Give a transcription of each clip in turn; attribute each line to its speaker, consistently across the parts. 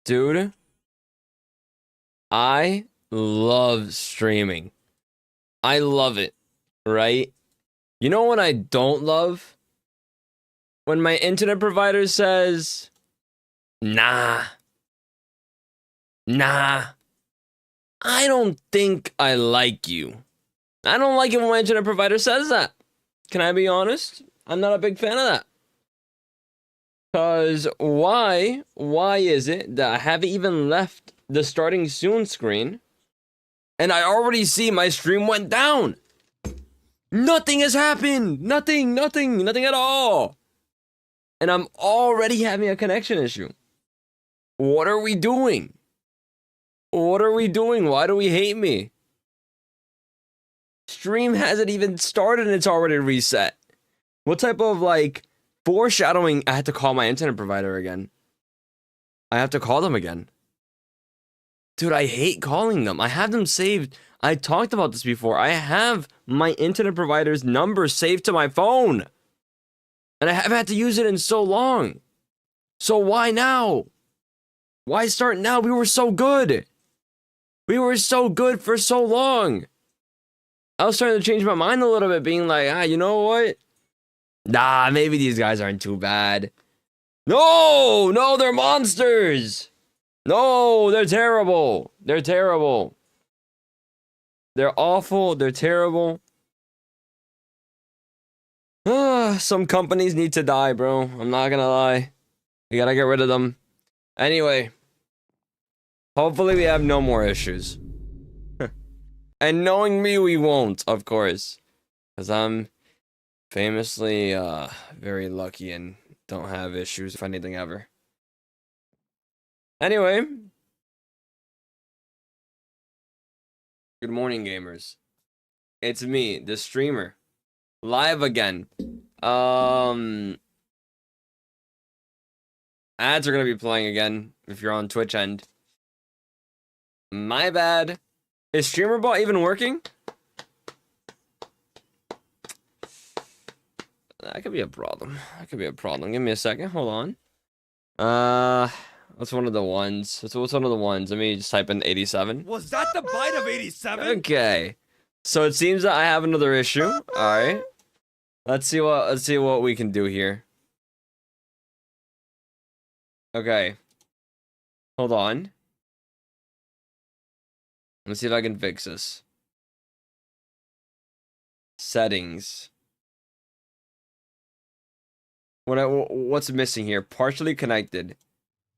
Speaker 1: Dude, I love streaming. I love it, right? You know what I don't love? When my internet provider says, nah, nah, I don't think I like you. I don't like it when my internet provider says that. Can I be honest? I'm not a big fan of that. Cause why is it that I haven't even left the starting soon screen and I already see my stream went down? Nothing has happened. Nothing at all. And I'm already having a connection issue. What are we doing? What are we doing? Why do we hate me? Stream hasn't even started and it's already reset. What type of like foreshadowing? I had to call my internet provider again. I have to call them again. Dude, I hate calling them. I have them saved. I talked about this before. I have my internet provider's number saved to my phone. And I haven't had to use it in so long. So why now? Why start now? We were so good. We were so good for so long. I was starting to change my mind a little bit, being like, you know what? Nah, maybe these guys aren't too bad. No, they're monsters. No, they're terrible. They're terrible. They're awful. They're terrible. Some companies need to die, bro. I'm not gonna lie. We gotta get rid of them. Anyway. Hopefully we have no more issues. And knowing me, we won't, of course. Because I'm famously very lucky and don't have issues, if anything, ever. Anyway. Good morning, gamers. It's me, the streamer. Live again. Ads are gonna be playing again if you're on Twitch end. My bad. Is StreamerBot even working? That could be a problem. That could be a problem. Give me a second. Hold on. What's one of the ones? What's one of the ones? Let me just type in 87.
Speaker 2: Was that the bite of 87?
Speaker 1: Okay. So it seems that I have another issue. All right. Let's see what we can do here. Okay. Hold on. Let's see if I can fix this. Settings. What's missing here? Partially connected.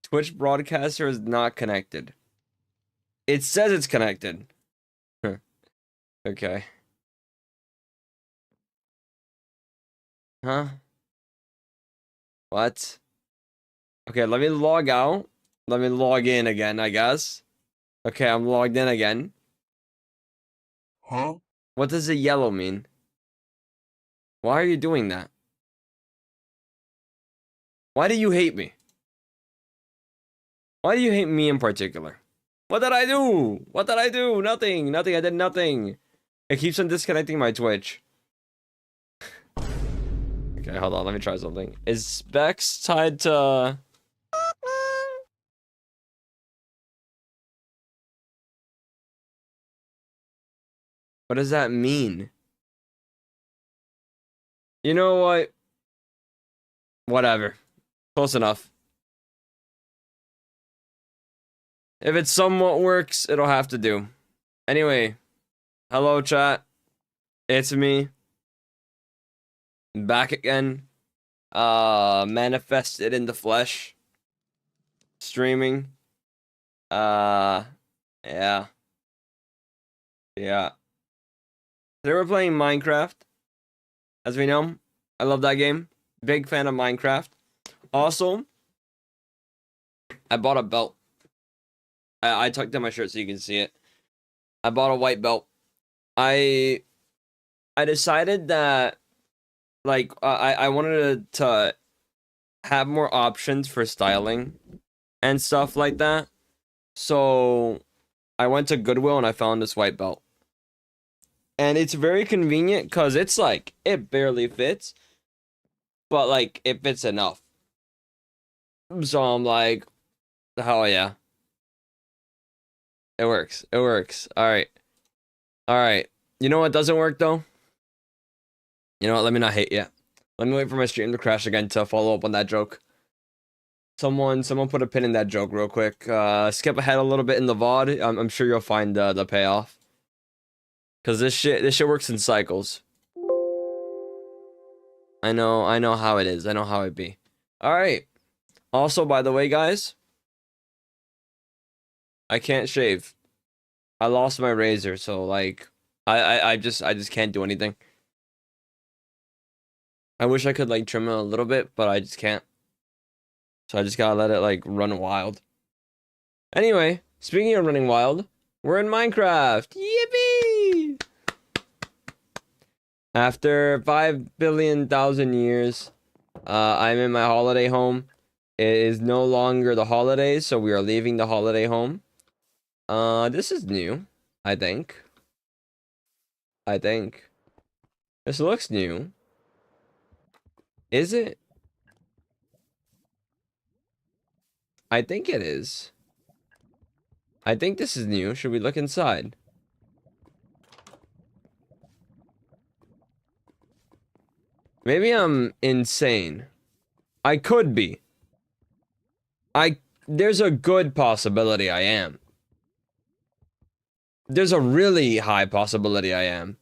Speaker 1: Twitch broadcaster is not connected. It says it's connected. Okay. Huh? What? Okay, let me log out. Let me log in again, I guess. Okay, I'm logged in again.
Speaker 2: Huh?
Speaker 1: What does the yellow mean? Why are you doing that? Why do you hate me? Why do you hate me in particular? What did I do? What did I do? Nothing. I did nothing. It keeps on disconnecting my Twitch. Okay, hold on. Let me try something. Is specs tied to... What does that mean? You know what? Whatever. Close enough. If it somewhat works, it'll have to do. Anyway. Hello, chat. It's me. Back again. Manifested in the flesh. Streaming. Yeah. Yeah. Today we're playing Minecraft. As we know, I love that game. Big fan of Minecraft. Also, I bought a belt. I tucked in my shirt so you can see it. I bought a white belt. I decided that, like, I wanted to have more options for styling and stuff like that. So I went to Goodwill and I found this white belt. And it's very convenient because it's like, it barely fits. But like, it fits enough. So I'm like, Oh yeah. It works. It works. All right. All right. You know what doesn't work though? You know what? Let me not hate you. Let me wait for my stream to crash again to follow up on that joke. Someone put a pin in that joke real quick. Skip ahead a little bit in the VOD. I'm sure you'll find the payoff. Cause this shit works in cycles. I know how it is. I know how it be. All right. Also, by the way, guys, I can't shave. I lost my razor, so like, I just can't do anything. I wish I could like trim it a little bit, but I just can't. So I just gotta let it like run wild. Anyway, speaking of running wild, we're in Minecraft. Yippee! After 5 billion thousand years, I'm in my holiday home. It is no longer the holidays, so we are leaving the holiday home. This is new, I think. This looks new. Is it? I think it is. I think this is new. Should we look inside? Maybe I'm insane. I could be. There's a good possibility I am. There's a really high possibility I am.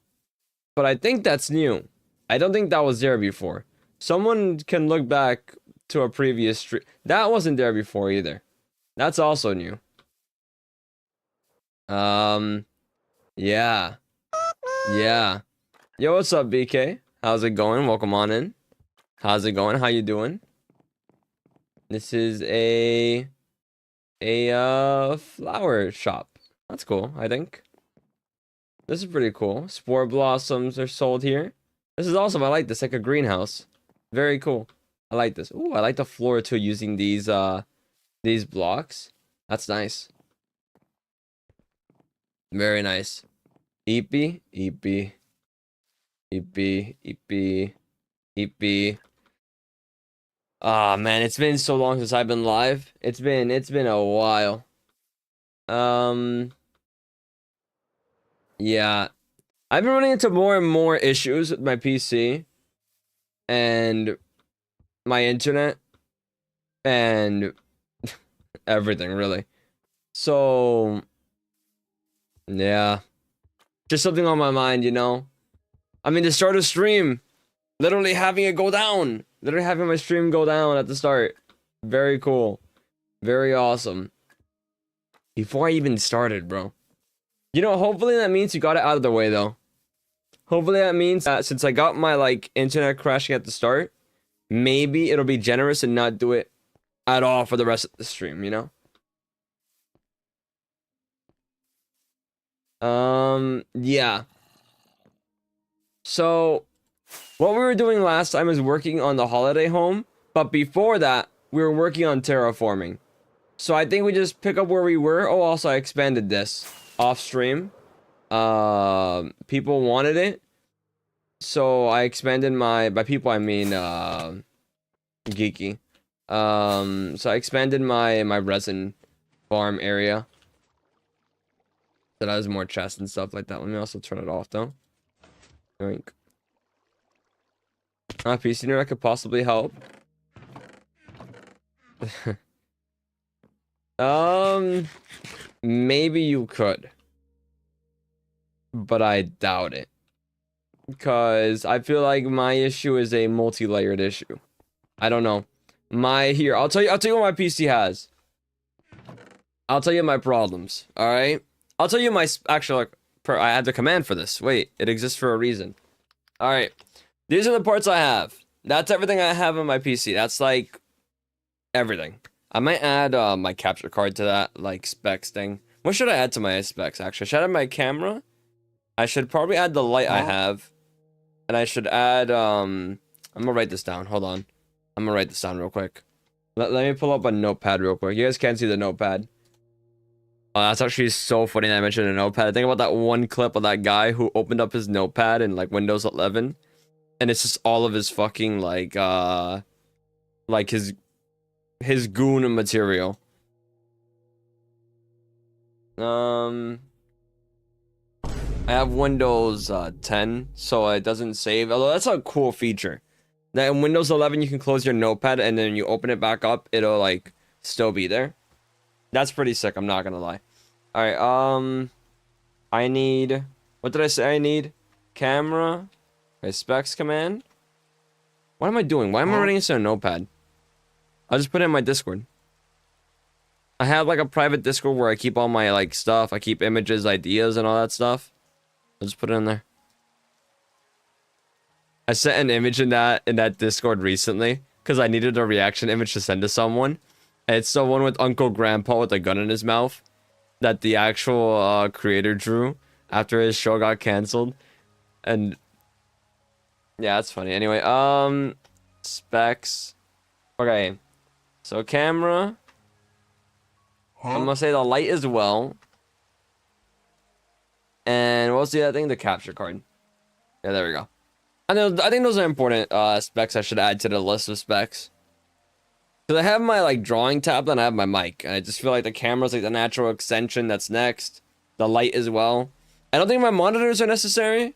Speaker 1: But I think that's new. I don't think that was there before. Someone can look back to a previous stream. That wasn't there before either. That's also new. Yeah. Yeah. Yo, what's up, BK? How's it going? Welcome on in. How's it going? How you doing? This is a flower shop. That's cool, I think. This is pretty cool. Spore blossoms are sold here. This is awesome. I like this, like a greenhouse. Very cool. I like this. Ooh, I like the floor too, using these blocks. That's nice. Very nice. Eepy, eepy, eepy, eepy, eepy. Ah, man, it's been so long since I've been live. It's been a while. Yeah. I've been running into more and more issues with my PC and my internet and everything, really. So, yeah. Just something on my mind, you know? I mean, to start a stream, literally having it go down. Literally having my stream go down at the start. Very cool. Very awesome. Before I even started, bro. You know, hopefully that means you got it out of the way, though. Hopefully that means that since I got my, like, internet crashing at the start, maybe it'll be generous and not do it at all for the rest of the stream, you know? Yeah. So, what we were doing last time is working on the holiday home, but before that, we were working on terraforming. So I think we just pick up where we were. Oh, also I expanded this off stream. People wanted it, so I expanded by people I mean geeky. So I expanded my resin farm area. That has more chests and stuff like that. Let me also turn it off though. Yoink. PC nerd, I could possibly help. Maybe you could, but I doubt it, because I feel like my issue is a multi-layered issue. I don't know. I'll tell you what my PC has. I'll tell you my problems. All right. I'll tell you my actual. I had the command for this. Wait, it exists for a reason. All right. These are the parts I have. That's everything I have on my PC. That's like everything. I might add my capture card to that, like, specs thing. What should I add to my specs, actually? Should I add my camera? I should probably add the light I have. And I should add, I'm gonna write this down. Hold on. I'm gonna write this down real quick. Let me pull up a notepad real quick. You guys can't see the notepad. Oh, that's actually so funny that I mentioned a notepad. Think about that one clip of that guy who opened up his notepad in, like, Windows 11. And it's just all of his fucking, like his goon material. I have Windows 10, so it doesn't save. Although that's a cool feature. That in Windows 11 you can close your notepad and then you open it back up, it'll like still be there. That's pretty sick, I'm not gonna lie. Alright, I need, what did I say I need? Camera. Okay, specs command. What am I doing? Why am I writing this in a notepad? I'll just put it in my Discord. I have like a private Discord where I keep all my like stuff. I keep images, ideas, and all that stuff. I'll just put it in there. I sent an image in that Discord recently because I needed a reaction image to send to someone. And it's the one with Uncle Grandpa with a gun in his mouth that the actual creator drew after his show got canceled. And yeah, that's funny. Anyway, specs. Okay, so camera. I'm gonna say the light as well. And what's the other thing? The capture card. Yeah, there we go. I think those are important specs I should add to the list of specs. Because I have my like drawing tablet and I have my mic. And I just feel like the camera's like the natural extension that's next. The light as well. I don't think my monitors are necessary.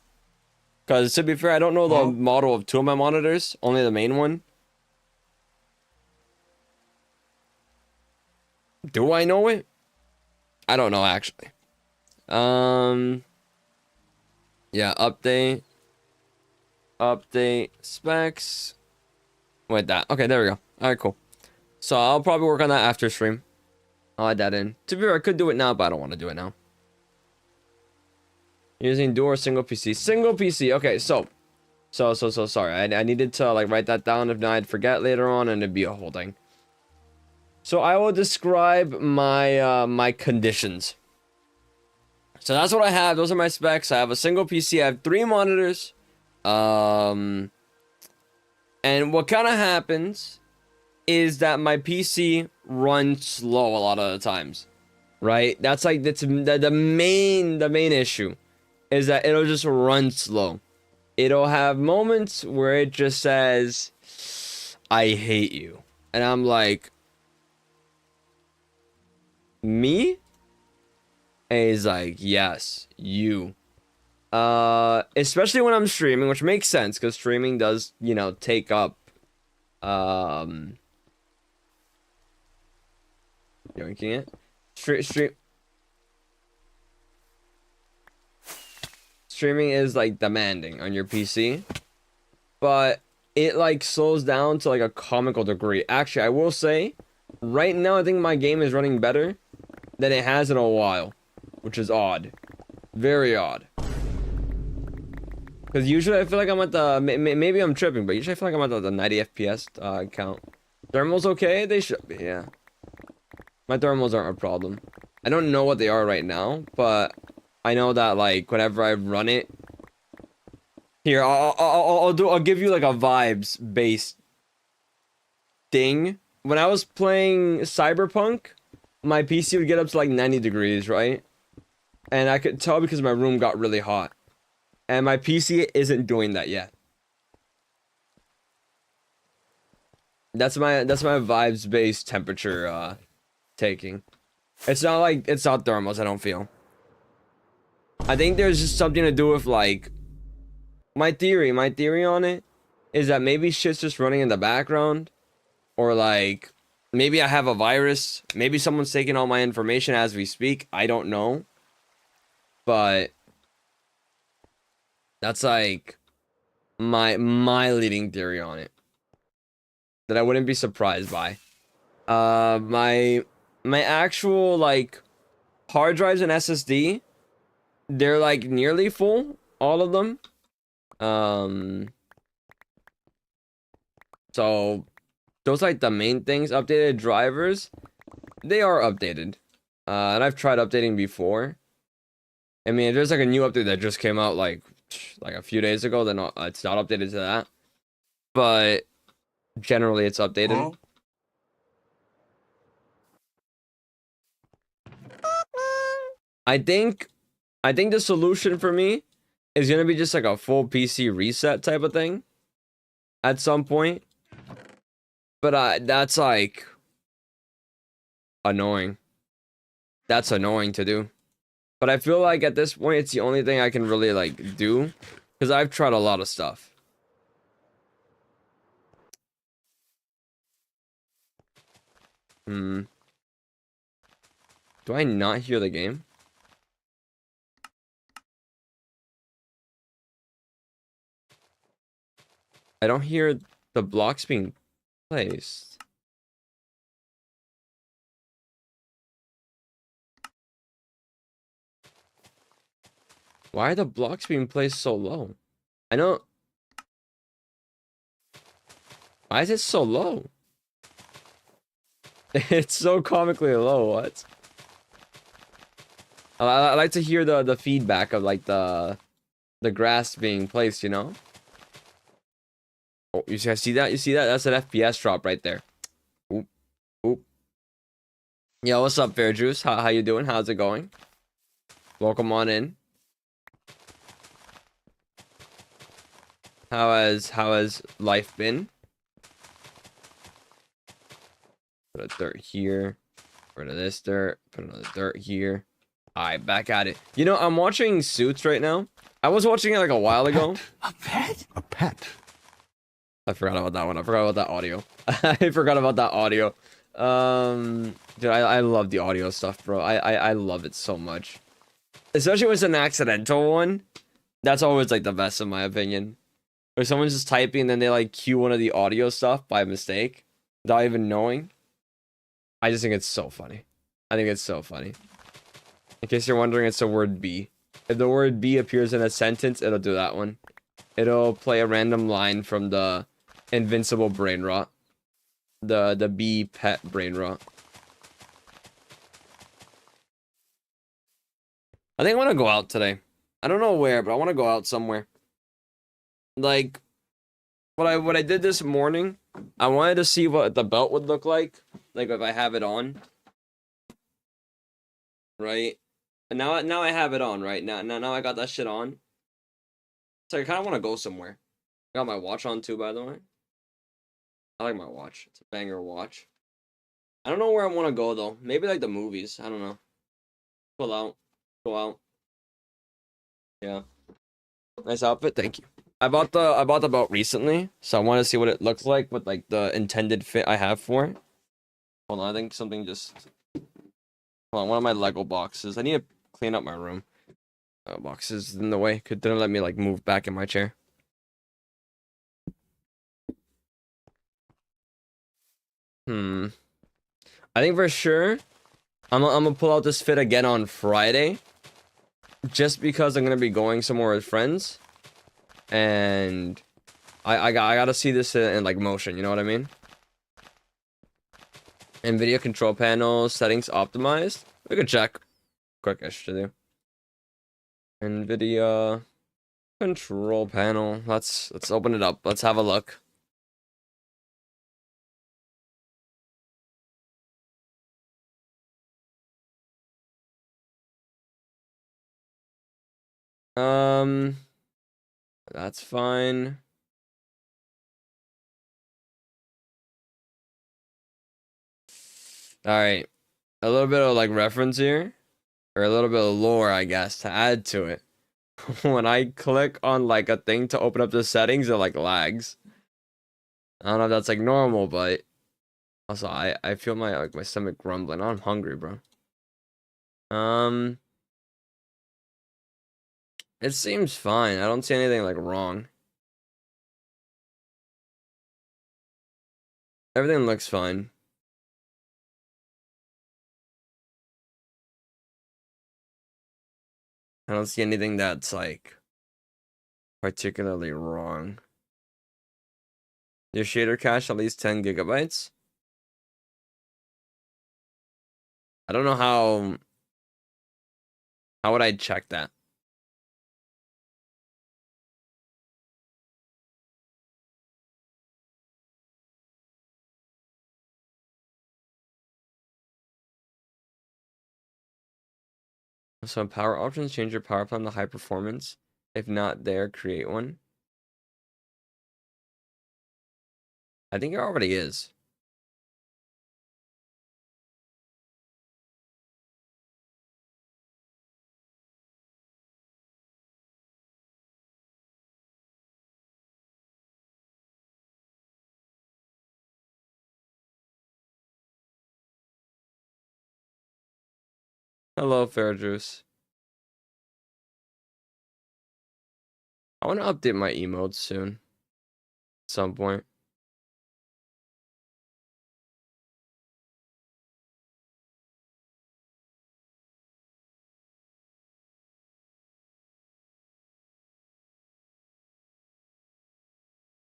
Speaker 1: Because to be fair, I don't know the model of two of my monitors. Only the main one. Do I know it? I don't know actually. Yeah, update specs. Wait, that. Okay, there we go. Alright, cool. So I'll probably work on that after stream. I'll add that in. To be fair, I could do it now, but I don't want to do it now. Using dual or single PC. Single PC. Okay, so sorry. I needed to like write that down. If not, I'd forget later on and it'd be a whole thing. So I will describe my my conditions. So that's what I have. Those are my specs. I have a single PC. I have 3 monitors. And what kind of happens is that my PC runs slow a lot of the times, right? That's like the main issue is that it'll just run slow. It'll have moments where it just says, "I hate you," and I'm like, "Me?" And he's like, "Yes, you." Especially when I'm streaming, which makes sense because streaming does, you know, take up drinking it. Streaming is like demanding on your PC, but it like slows down to like a comical degree. Actually, I will say, right now I think my game is running better than it has in a while, which is odd, very odd. Because usually I feel like I'm at the maybe I'm tripping, but usually I feel like I'm at the 90 FPS count. Thermals okay? They should be, yeah. My thermals aren't a problem. I don't know what they are right now, but I know that like whenever I run it, here I'll give you like a vibes based thing. When I was playing Cyberpunk, my PC would get up to like 90 degrees, right? And I could tell because my room got really hot. And my PC isn't doing that yet. That's my vibes based temperature taking. It's not thermals, I don't feel. I think there's just something to do with like my theory on it is that maybe shit's just running in the background, or like maybe I have a virus, maybe someone's taking all my information as we speak. I don't know. But that's like my leading theory on it that I wouldn't be surprised by. My actual like hard drives and SSD, they're like nearly full, all of them. So those like the main things. Updated drivers, they are updated. And I've tried updating before. I mean, if there's like a new update that just came out like a few days ago, then it's not updated to that. But generally, it's updated. I think the solution for me is gonna be just like a full PC reset type of thing at some point. But that's like annoying. That's annoying to do. But I feel like at this point, it's the only thing I can really, like, do. Because I've tried a lot of stuff. Hmm. Do I not hear the game? I don't hear the blocks being placed. Why are the blocks being placed so low? I know. Why is it so low? It's so comically low. What? I like to hear the feedback of like the grass being placed. You know. Oh, you see that? You see that? That's an FPS drop right there. Oop, oop. Yo, what's up, Fair Juice? How you doing? How's it going? Welcome on in. How has life been? Put a dirt here. Rid of this dirt. Put another dirt here. Alright, back at it. You know, I'm watching Suits right now. I was watching it like a while ago.
Speaker 2: A pet? A pet.
Speaker 1: I forgot about that one. I forgot about that audio. I forgot about that audio. Dude, I love the audio stuff, bro. I love it so much. Especially when it's an accidental one. That's always like the best in my opinion. Or someone's just typing and then they like cue one of the audio stuff by mistake without even knowing. I just think it's so funny. I think it's so funny. In case you're wondering, it's the word B. If the word B appears in a sentence, it'll do that one. It'll play a random line from the Invincible Brain Rot. The bee pet brain rot. I think I want to go out today. I don't know where, but I want to go out somewhere. Like what I did this morning, I wanted to see what the belt would look like if I have it on. Right? And now I have it on, right? Now I got that shit on. So I kind of want to go somewhere. I got my watch on too, by the way. I like my watch. It's a banger watch. I don't know where I want to go though. Maybe like the movies. I don't know. Pull out. Go out. Yeah. Nice outfit. Thank you. I bought the belt recently, so I want to see what it looks like with like the intended fit I have for it. Hold on, I think something just. Hold on, one of my Lego boxes. I need to clean up my room. Boxes in the way. Didn't let me like move back in my chair. I think for sure, I'm gonna pull out this fit again on Friday, just because I'm gonna be going somewhere with friends, and I gotta see this in like motion. You know what I mean? NVIDIA control panel settings optimized. We could check. Quickish to do. NVIDIA control panel. Let's open it up. Let's have a look. That's fine. All right. A little bit of like reference here, or a little bit of lore, I guess, to add to it. When I click on like a thing to open up the settings, it like lags. I don't know if that's like normal, but also I feel my stomach grumbling. I'm hungry, bro. It seems fine. I don't see anything like wrong. Everything looks fine. I don't see anything that's like particularly wrong. Your shader cache at least 10 gigabytes. I don't know how would I check that? So power options, change your power plan to high performance. If not there, create one. I think it already is. Hello, Fair Juice. I want to update my emotes soon. At some point.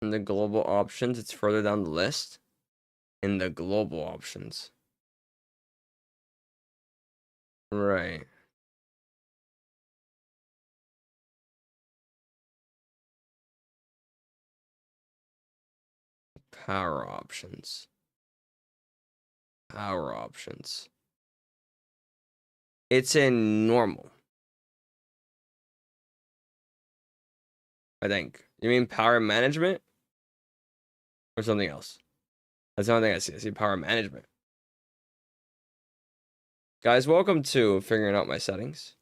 Speaker 1: In the global options, it's further down the list. In the global options. Right. Power options. Power options. It's in normal. I think. You mean power management? Or something else? That's the only thing I see. I see power management. Guys, welcome to figuring out my settings.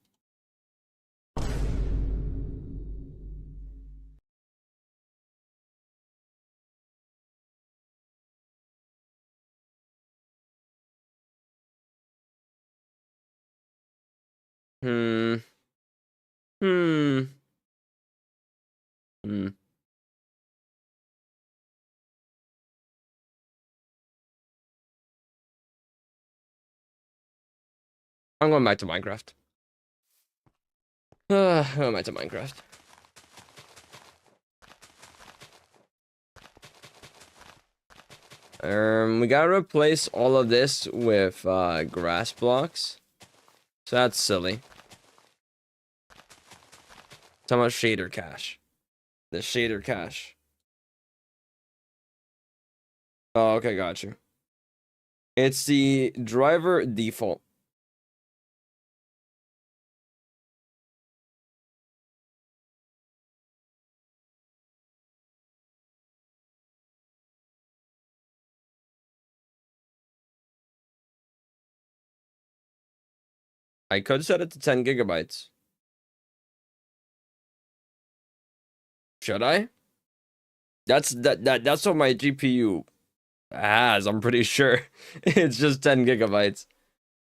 Speaker 1: Hmm. Hmm. Hmm. I'm going back to Minecraft. I'm going back to Minecraft. We gotta replace all of this with grass blocks. So that's silly. How much shader cache? The shader cache. Oh, okay, got you. It's the driver default. I could set it to 10 gigabytes. Should I? That's what my GPU has, I'm pretty sure. It's just 10 gigabytes.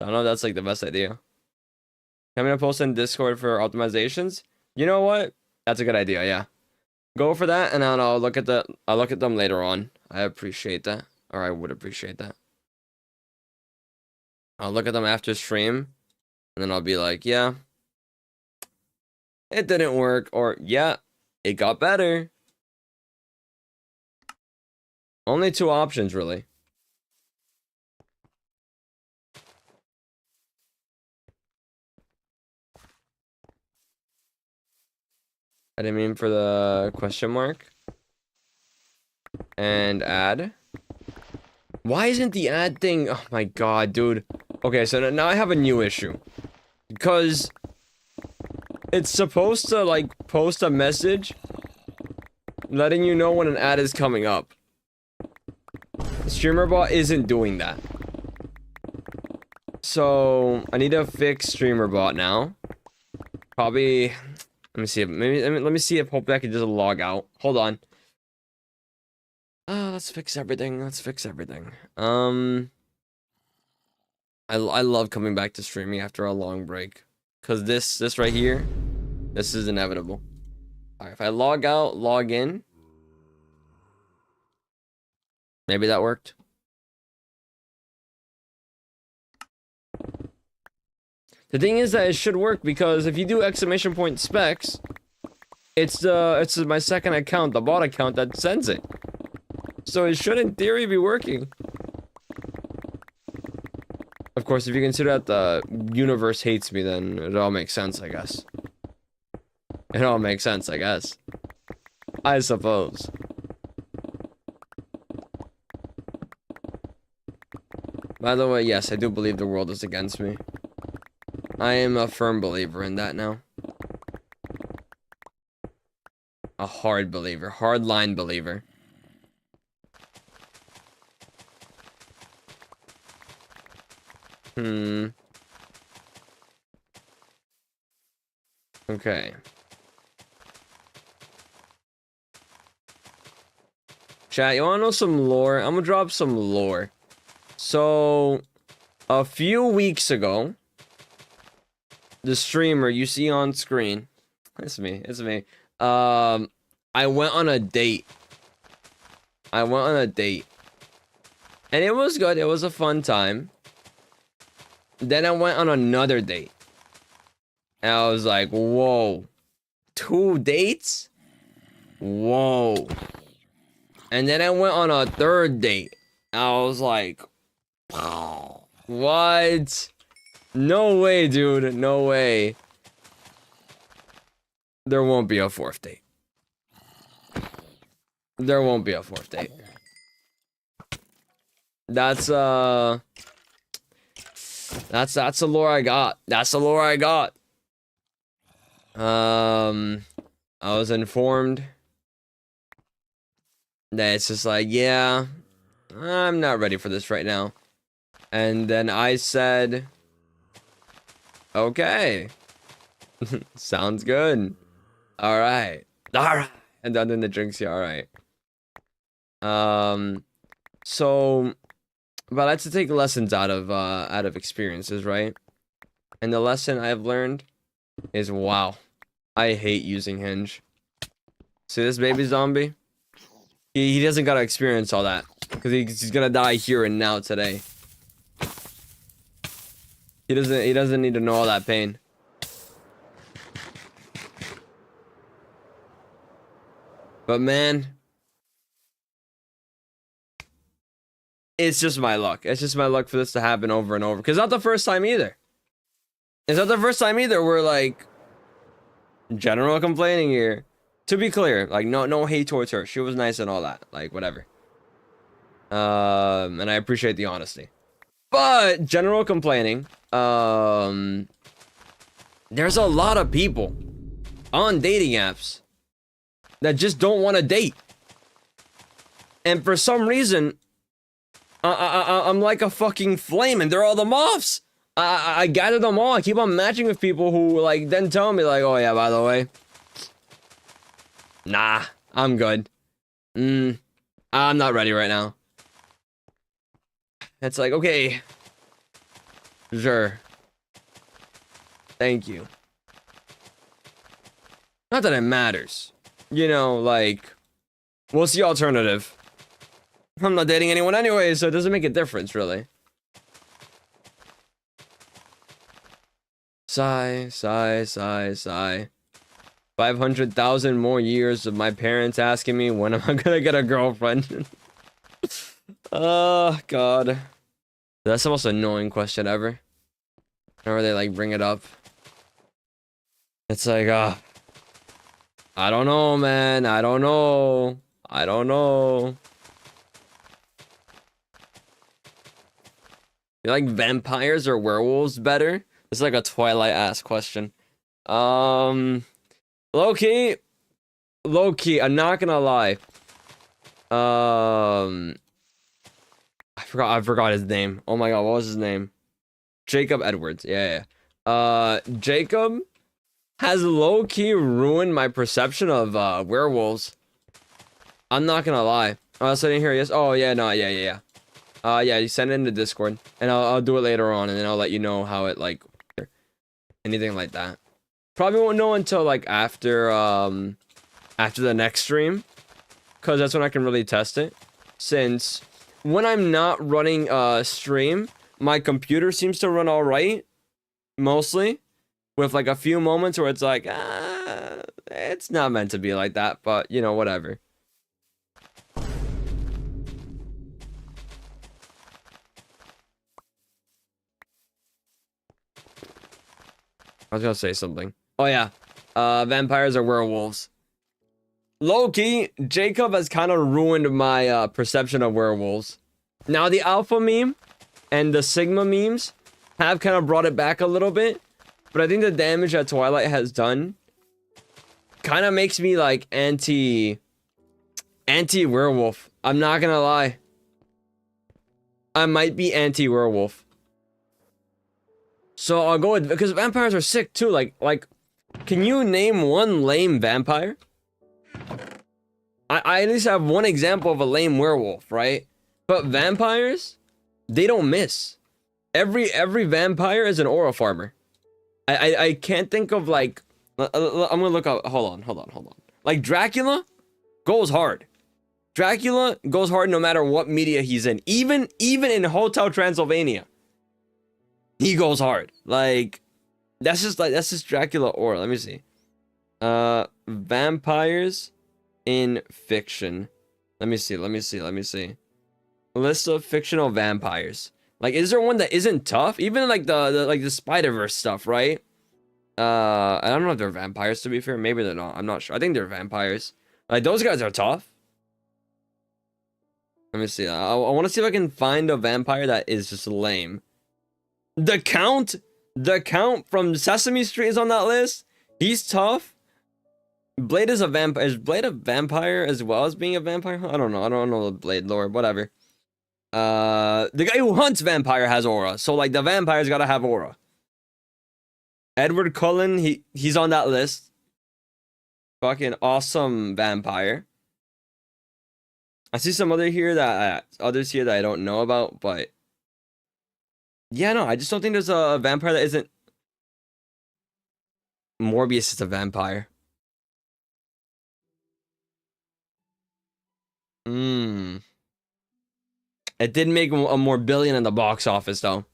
Speaker 1: I don't know if that's like the best idea. I'm gonna post in Discord for optimizations. You know what? That's a good idea, yeah. Go for that, and then I'll look at them later on. I appreciate that. Or I would appreciate that. I'll look at them after stream, and then I'll be like, yeah, it didn't work, or yeah, it got better. Only two options, really. I didn't mean for the question mark. And add. Why isn't the add thing? Oh my god, dude. Okay, so now I have a new issue. Because it's supposed to, like, post a message letting you know when an ad is coming up. StreamerBot isn't doing that. So, I need to fix StreamerBot now. Probably... Let me see if... let me see if hopefully I can just log out. Hold on. Let's fix everything. Let's fix everything. I love coming back to streaming after a long break. Because this right here, this is inevitable. Alright, if I log out, log in. Maybe that worked. The thing is that it should work because if you do exclamation point specs, it's my second account, the bot account that sends it. So it should in theory be working. Of course, if you consider that the universe hates me, then it all makes sense, I guess. It all makes sense, I guess. I suppose. By the way, yes, I do believe the world is against me. I am a firm believer in that now. A hard believer. Hardline believer. Okay. Chat, you wanna know some lore? I'm gonna drop some lore. So, a few weeks ago, the streamer you see on screen, it's me. I went on a date. And it was good. It was a fun time. Then I went on another date. And I was like, whoa. 2 dates? Whoa. And then I went on a third date. I was like, what? No way, dude. No way. There won't be a 4th date. There won't be a 4th date. That's the lore I got. That's the lore I got. I was informed that it's just like, yeah, I'm not ready for this right now. And then I said, okay. Sounds good. All right. And then in the drinks, yeah, all right. So, but I like to take lessons out of experiences, right? And the lesson I've learned is, wow, I hate using Hinge. See this baby zombie? He doesn't gotta experience all that because he's gonna die here and now today. He doesn't need to know all that pain. But man, it's just my luck. It's just my luck for this to happen over and over. Because not the first time either. It's not the first time either. We're like general complaining here. To be clear, like no hate towards her. She was nice and all that. Like whatever. And I appreciate the honesty. But general complaining. There's a lot of people on dating apps that just don't want to date. And for some reason, I'm like a fucking flame, and they're all the moths. I gather them all. I keep on matching with people who like then tell me like, oh yeah, by the way, nah, I'm good. I'm not ready right now. It's like, okay, sure, thank you. Not that it matters, you know. Like, what's the alternative? I'm not dating anyone anyway, so it doesn't make a difference, really. Sigh, sigh, sigh, sigh. 500,000 more years of my parents asking me when am I gonna get a girlfriend. Oh, God. That's the most annoying question ever. Whenever they, like, bring it up. It's like, I don't know, man. I don't know. You like vampires or werewolves better? It's like a Twilight-ass question. Low-key, I'm not gonna lie. I forgot his name. Oh my god, what was his name? Jacob Edwards. Yeah. Jacob has low-key ruined my perception of werewolves. I'm not gonna lie. I was sitting here, yes. Oh yeah, no, yeah. Yeah, you send it in the Discord, and I'll do it later on, and then I'll let you know how it like anything like that. Probably won't know until like after the next stream, cause that's when I can really test it. Since when I'm not running stream, my computer seems to run all right, mostly, with like a few moments where it's like it's not meant to be like that, but you know, whatever. I was gonna say something. Oh yeah, vampires or werewolves. Low-key, Jacob has kind of ruined my perception of werewolves. Now the alpha meme and the sigma memes have kind of brought it back a little bit, but I think the damage that Twilight has done kind of makes me like anti-werewolf. I'm not gonna lie. I might be anti-werewolf. So I'll go with, because vampires are sick too. Like, can you name one lame vampire? I at least have one example of a lame werewolf, right? But vampires, they don't miss. Every vampire is an aura farmer. I can't think of like. I'm gonna look up. Hold on. Like Dracula goes hard. Dracula goes hard no matter what media he's in. Even in Hotel Transylvania, he goes hard. Like that's just Dracula aura. Let me see. Vampires in fiction. Let me see. List of fictional vampires. Like, is there one that isn't tough? Even like the Spider-Verse stuff, right? I don't know if they're vampires, to be fair. Maybe they're not. I'm not sure. I think they're vampires. Like, those guys are tough. Let me see. I want to see if I can find a vampire that is just lame. The Count from Sesame Street is on that list. He's tough. Blade is a vampire. Is Blade a vampire as well as being a vampire? I don't know. I don't know the Blade lore. Whatever. The guy who hunts vampire has aura. So, like, the vampire's gotta have aura. Edward Cullen, he's on that list. Fucking awesome vampire. I see some others here that I don't know about, but yeah, no, I just don't think there's a vampire that isn't. Morbius is a vampire. It did make a more billion in the box office, though.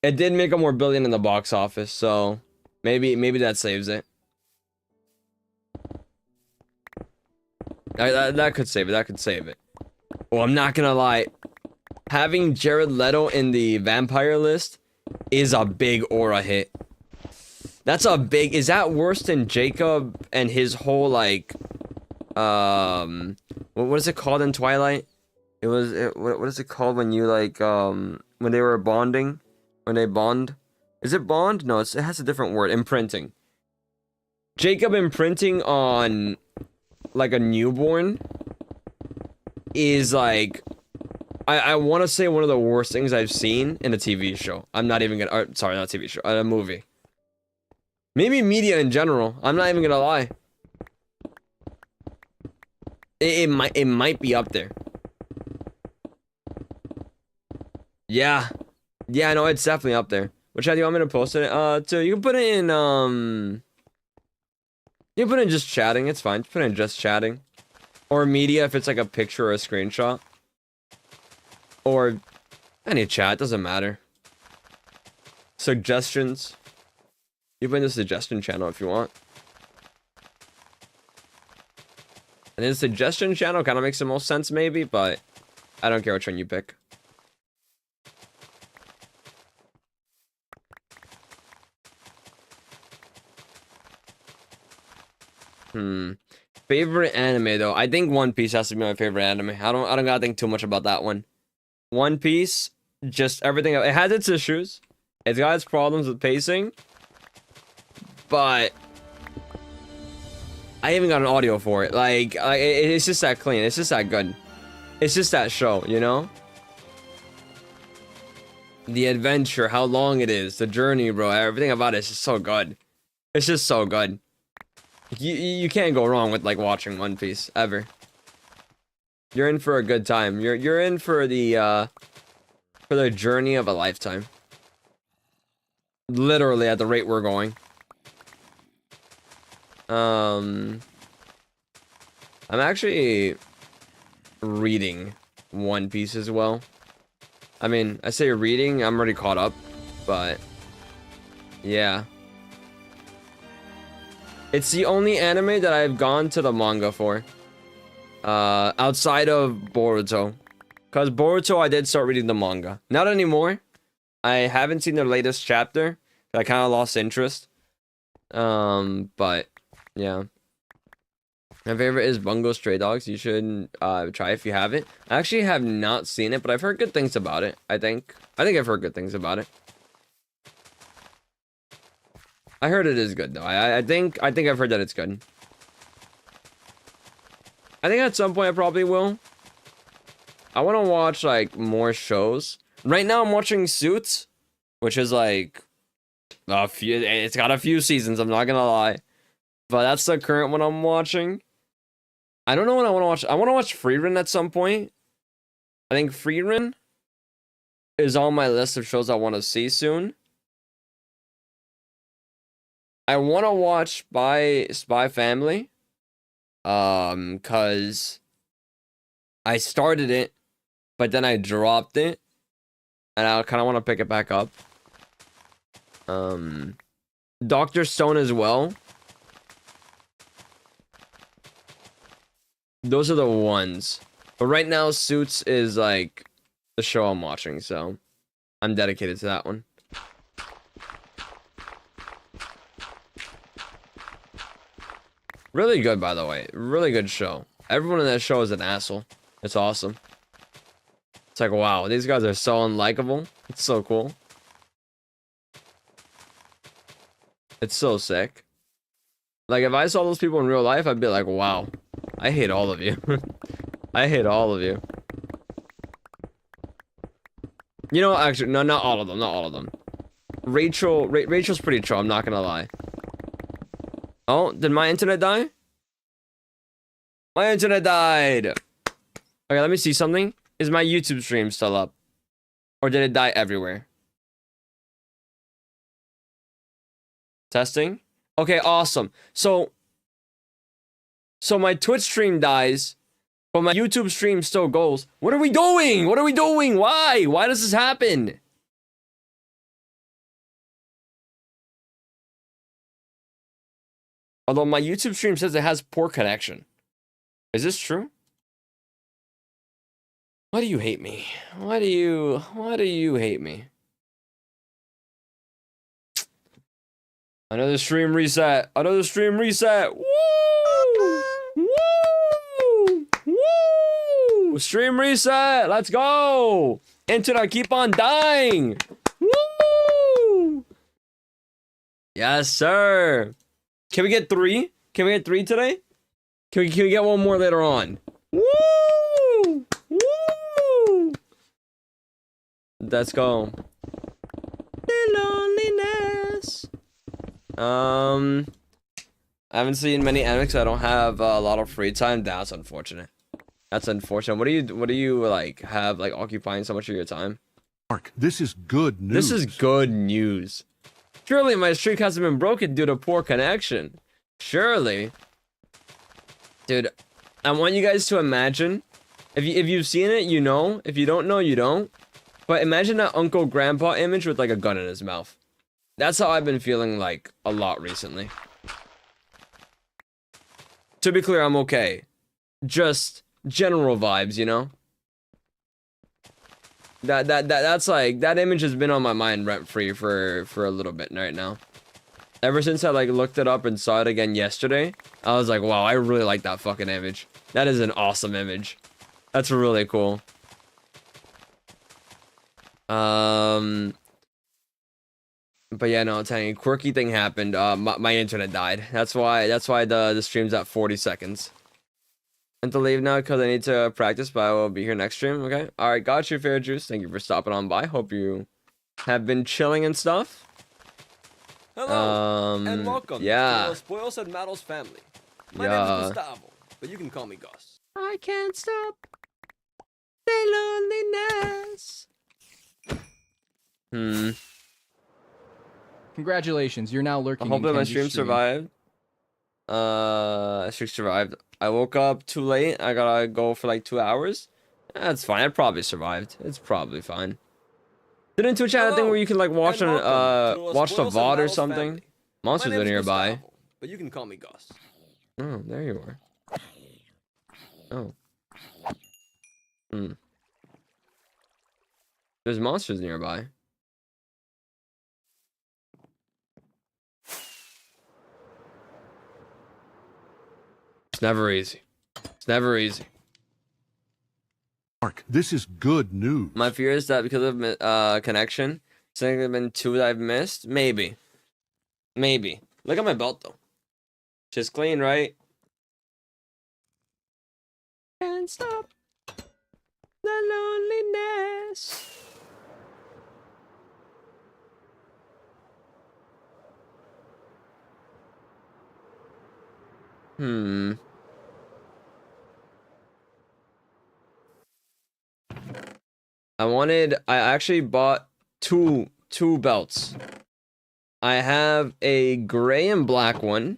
Speaker 1: It did make a more billion in the box office, so maybe that saves it. That could save it. That could save it. Oh, I'm not gonna lie. Having Jared Leto in the vampire list is a big aura hit. That's a big. Is that worse than Jacob and his whole like, what is it called in Twilight? What is it called when you like, when they were bonding, when they bond? Is it bond? No, it has a different word. Imprinting. Jacob imprinting on like a newborn is like, I want to say one of the worst things I've seen in a TV show. I'm not even gonna, sorry, not a TV show, a movie. Maybe media in general. I'm not even gonna lie. It might be up there. Yeah. Yeah, no, it's definitely up there. Which do you want me to post it? You can put it in, you can put it in just chatting, it's fine. Just put it in just chatting. Or media if it's like a picture or a screenshot. Or any chat, doesn't matter. Suggestions. You put in the suggestion channel if you want. And then the suggestion channel kind of makes the most sense maybe, but I don't care which one you pick. Favorite anime though. I think One Piece has to be my favorite anime. I don't gotta think too much about that one. One Piece, just everything. It has its issues. It's got its problems with pacing. But I even got an audio for it. Like it's just that clean. It's just that good. It's just that show, you know? The adventure, how long it is, the journey, bro. Everything about it is just so good. It's just so good. You can't go wrong with like watching One Piece ever. You're in for a good time. You're in for the journey of a lifetime. Literally at the rate we're going. I'm actually reading One Piece as well. I mean, I say reading, I'm already caught up, but yeah. It's the only anime that I've gone to the manga for. Outside of Boruto. Because Boruto, I did start reading the manga. Not anymore. I haven't seen the latest chapter. I kind of lost interest. But yeah. My favorite is Bungo Stray Dogs. You should try if you haven't. I actually have not seen it, but I've heard good things about it. I think I've heard good things about it. I heard it is good though. I think I've heard that it's good. I think at some point I probably will. I want to watch like more shows. Right now I'm watching Suits, which is like a few. It's got a few seasons. I'm not gonna lie, but that's the current one I'm watching. I don't know what I want to watch. I want to watch Frieren at some point. I think Frieren is on my list of shows I want to see soon. I want to watch Spy Family. Cause I started it, but then I dropped it, and I kind of want to pick it back up. Dr. Stone as well. Those are the ones. But right now, Suits is like the show I'm watching, so I'm dedicated to that one. Really good, by the way. Really good show. Everyone in that show is an asshole. It's awesome. It's like, wow, these guys are so unlikable. It's so cool. It's so sick. Like, if I saw those people in real life, I'd be like, wow, I hate all of you. I hate all of you. You know, actually, no, not all of them. Not all of them. Rachel's pretty chill, I'm not gonna lie. Oh, did my internet die? My internet died. Okay, let me see something. Is my YouTube stream still up? Or did it die everywhere? Testing? Okay, awesome. So my Twitch stream dies, but my YouTube stream still goes. What are we doing? What are we doing? Why? Why does this happen? Although my YouTube stream says it has poor connection. Is this true? Why do you hate me? Why do you hate me? Another stream reset. Another stream reset. Woo! Woo! Woo! Stream reset. Let's go. Internet keep on dying. Woo! Yes, sir. Can we get 3? Can we get 3 today? Can we get one more later on? Woo! Woo! Let's go. The loneliness. I haven't seen many anime because I don't have a lot of free time. That's unfortunate. That's unfortunate. What do you like have like occupying so much of your time?
Speaker 2: Mark, this is good news.
Speaker 1: This is good news. Surely my streak hasn't been broken due to poor connection. Surely. Dude, I want you guys to imagine. If you've seen it, you know. If you don't know, you don't. But imagine that Uncle Grandpa image with like a gun in his mouth. That's how I've been feeling like a lot recently. To be clear, I'm okay. Just general vibes, you know? That's like, that image has been on my mind rent-free for a little bit right now. Ever since I like looked it up and saw it again yesterday, I was like, wow, I really like that fucking image. That is an awesome image. That's really cool. But yeah, no, I'm telling you, quirky thing happened. My internet died. That's why the stream's at 40 seconds. And to leave now because I need to practice, but I will be here next stream. Okay. All right, got you, Fair Juice. Thank you for stopping on by. Hope you have been chilling and stuff.
Speaker 3: Hello and welcome to the Spoils and Mattles family. My name is Gustavo, but you can call me Gus.
Speaker 1: I can't stop the loneliness.
Speaker 4: Congratulations, you're now lurking.
Speaker 1: I hope
Speaker 4: in
Speaker 1: that my
Speaker 4: Kenji's
Speaker 1: stream survived. Stream survived. I woke up too late. I gotta go for like 2 hours. That's fine. I probably survived. It's probably fine. Didn't Twitch have a thing where you can like watch the VOD or something?
Speaker 3: Family.
Speaker 1: Monsters are nearby.
Speaker 3: Gustavo, but you can call me Gus.
Speaker 1: Oh, there you are. Oh. There's monsters nearby. It's never easy. It's never easy.
Speaker 2: Mark, this is good news.
Speaker 1: My fear is that because of connection, it's only been 2 that I've missed. Maybe. Maybe. Look at my belt though. Just clean, right? Can't stop the loneliness. I actually bought two belts. I have a gray and black one.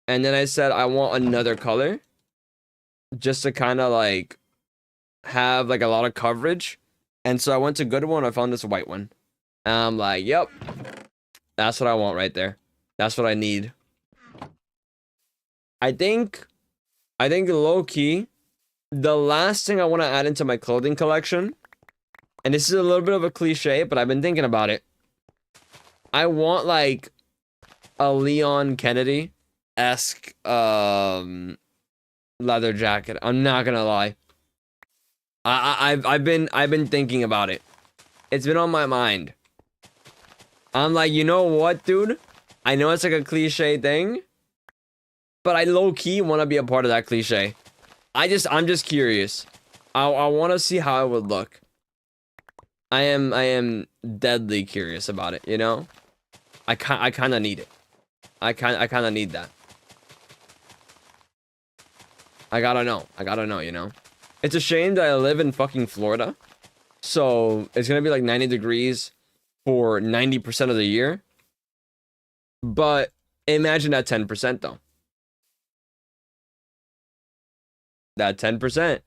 Speaker 1: And then I said I want another color. Just to kind of like have like a lot of coverage. And so I went to Goodwill and I found this white one. And I'm like, yep. That's what I want right there. That's what I need. I think low key, the last thing I want to add into my clothing collection, and this is a little bit of a cliche, but I've been thinking about it. I want like a Leon Kennedy-esque leather jacket. I'm not gonna lie. I've been thinking about it. It's been on my mind. I'm like, you know what, dude? I know it's like a cliche thing, but I low-key want to be a part of that cliche. I'm just curious. I want to see how it would look. I am deadly curious about it, you know? I kind of need it. I kind of need that. I gotta know, you know? It's a shame that I live in fucking Florida. So, it's gonna be like 90 degrees for 90% of the year. But, imagine that 10% though. That 10%.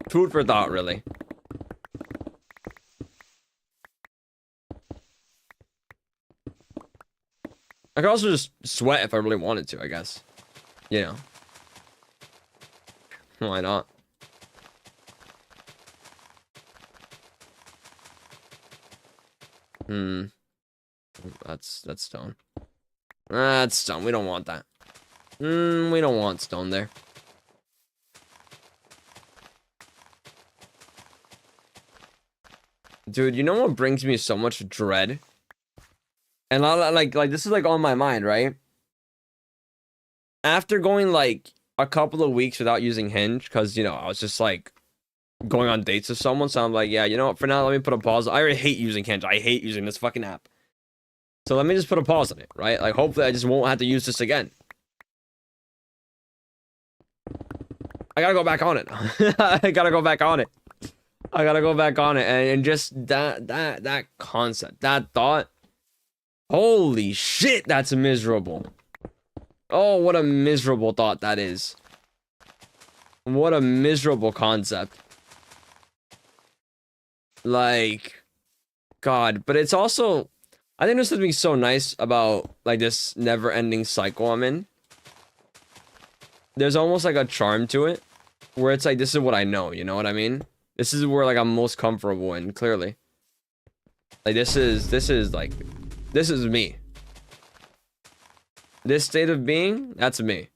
Speaker 1: Food for thought, really. I could also just sweat if I really wanted to, I guess. You know. Why not? That's stone. That's stone. We don't want that. We don't want stone there. Dude, you know what brings me so much dread? And like this is like on my mind, right? After going like a couple of weeks without using Hinge, because you know, I was just like going on dates with someone, so I'm like, yeah, you know what, for now let me put a pause. I already hate using Hinge. I hate using this fucking app. So let me just put a pause on it, right? Like hopefully I just won't have to use this again. I gotta go back on it. I gotta go back on it. I gotta go back on it. And just that concept, that thought. Holy shit, that's miserable. Oh, what a miserable thought that is. What a miserable concept. Like, God, but it's also, I think there's something so nice about like this never-ending cycle I'm in. There's almost like a charm to it, where it's like, this is what I know, you know what I mean? This is where like I'm most comfortable in, clearly. Like this is like, this is me. This state of being, that's me.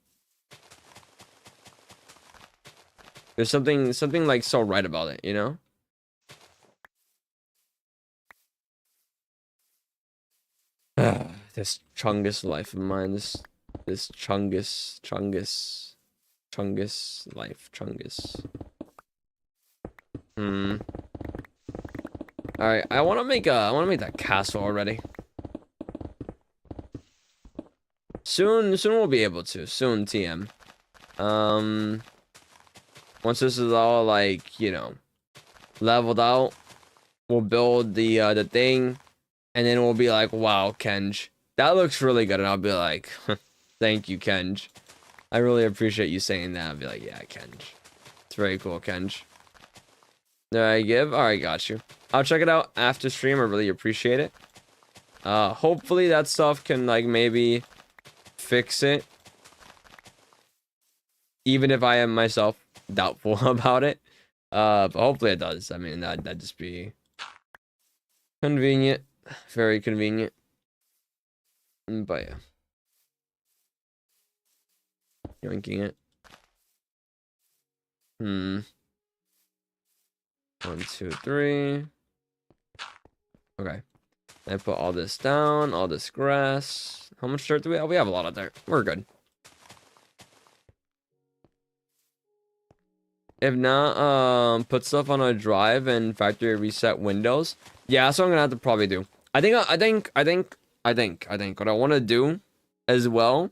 Speaker 1: There's something like so right about it, you know? This Chungus life of mine, this Chungus life, Chungus. Alright, I wanna make that castle already. Soon we'll be able to. Soon, TM. Once this is all like, you know, leveled out, we'll build the thing, and then we'll be like, wow, Kenj, that looks really good, and I'll be like, thank you, Kenj. I really appreciate you saying that. I'll be like, yeah, Kenj. It's very cool, Kenj. Did I give? Alright, got you. I'll check it out after stream. I really appreciate it. Hopefully that stuff can like maybe fix it, even if I am myself doubtful about it. But hopefully it does. I mean, that'd just be convenient, very convenient. But yeah, yoinking it. 1, 2, 3. Okay. I put all this down, all this grass. How much dirt do we have? We have a lot of dirt. We're good. If not, put stuff on a drive and factory reset Windows. Yeah, that's what I'm gonna have to probably do. I think what I want to do as well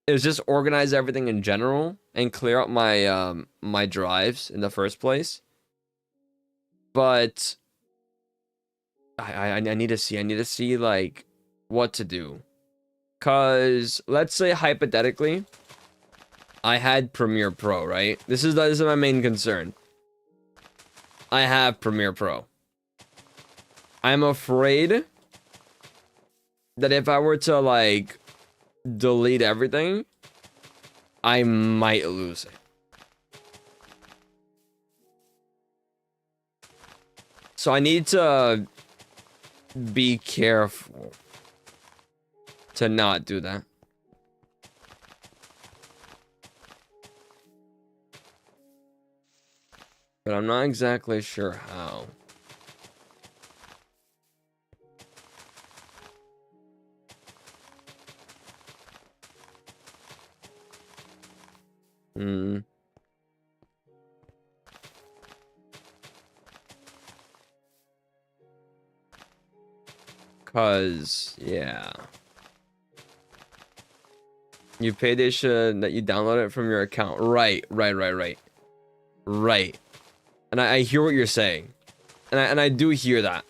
Speaker 1: is just organize everything in general and clear out my my drives in the first place. But I need to see like what to do. Cause let's say hypothetically, I had Premiere Pro, right? This is my main concern. I have Premiere Pro. I'm afraid that if I were to like delete everything, I might lose it. So I need to be careful to not do that. But I'm not exactly sure how. Cause yeah. You pay they should that you download it from your account. Right. Right. And I hear what you're saying. And I do hear that.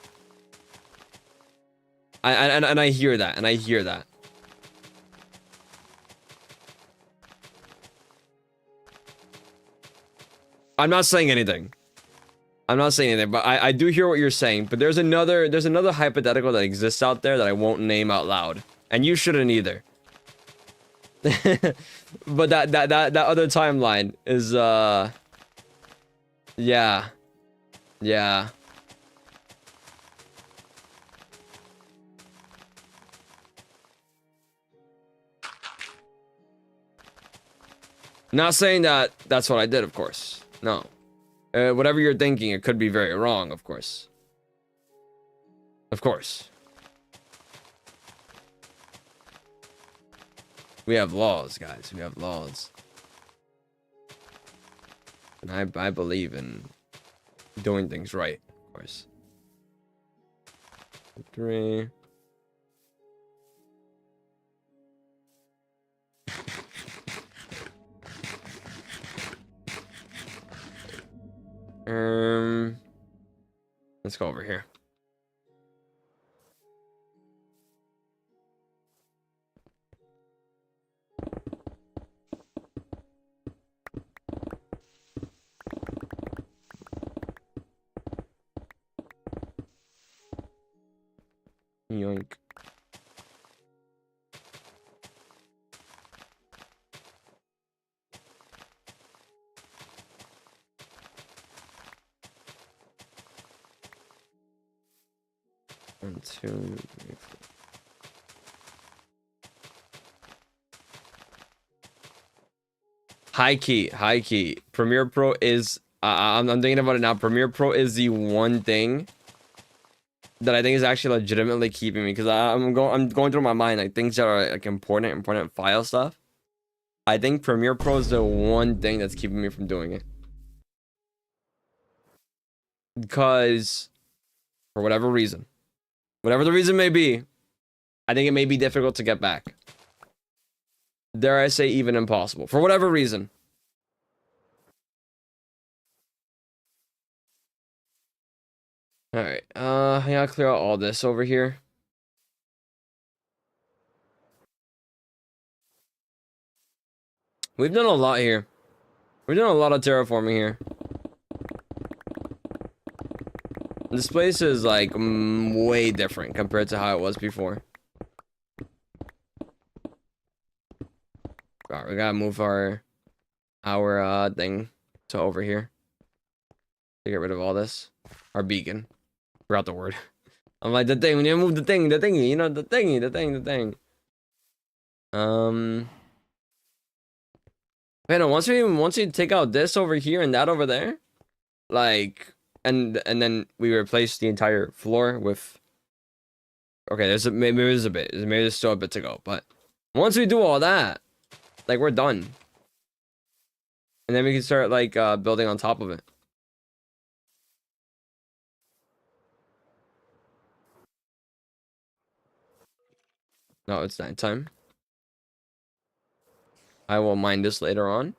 Speaker 1: I hear that, and I hear that. I'm not saying anything. But I do hear what you're saying. But there's another hypothetical that exists out there that I won't name out loud. And you shouldn't either. But that other timeline is yeah. Not saying that that's what I did, of course. No. Whatever you're thinking, it could be very wrong, of course. Of course. We have laws, guys. We have laws. And I believe in doing things right, of course. 3. Let's go over here. Yoink. One, two, three, four. High key. Premiere Pro is I'm thinking about it now. Premiere Pro is the one thing that I think is actually legitimately keeping me, because I'm going through my mind like things that are like important file stuff. I think Premiere Pro is the one thing that's keeping me from doing it. Because for whatever reason, whatever the reason may be, I think it may be difficult to get back. Dare I say even impossible, for whatever reason. All right, I gotta clear out all this over here. We've done a lot here. We've done a lot of terraforming here. This place is like way different compared to how it was before. All right, we gotta move our thing to over here to get rid of all this. Our beacon. Forgot the word. I'm like, the thing, we need to move the thingy, you know, the thing. Wait, no, once we take out this over here and that over there, like, and then we replace the entire floor with, okay, maybe there's still a bit to go, but once we do all that, like, we're done. And then we can start like building on top of it. No, it's nighttime. I will mine this later on.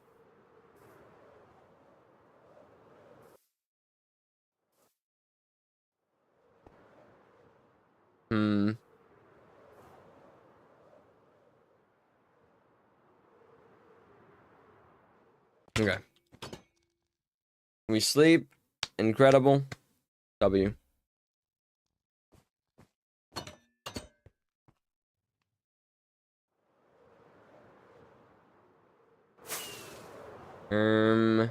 Speaker 1: Hmm. Okay. We sleep. Incredible. W. All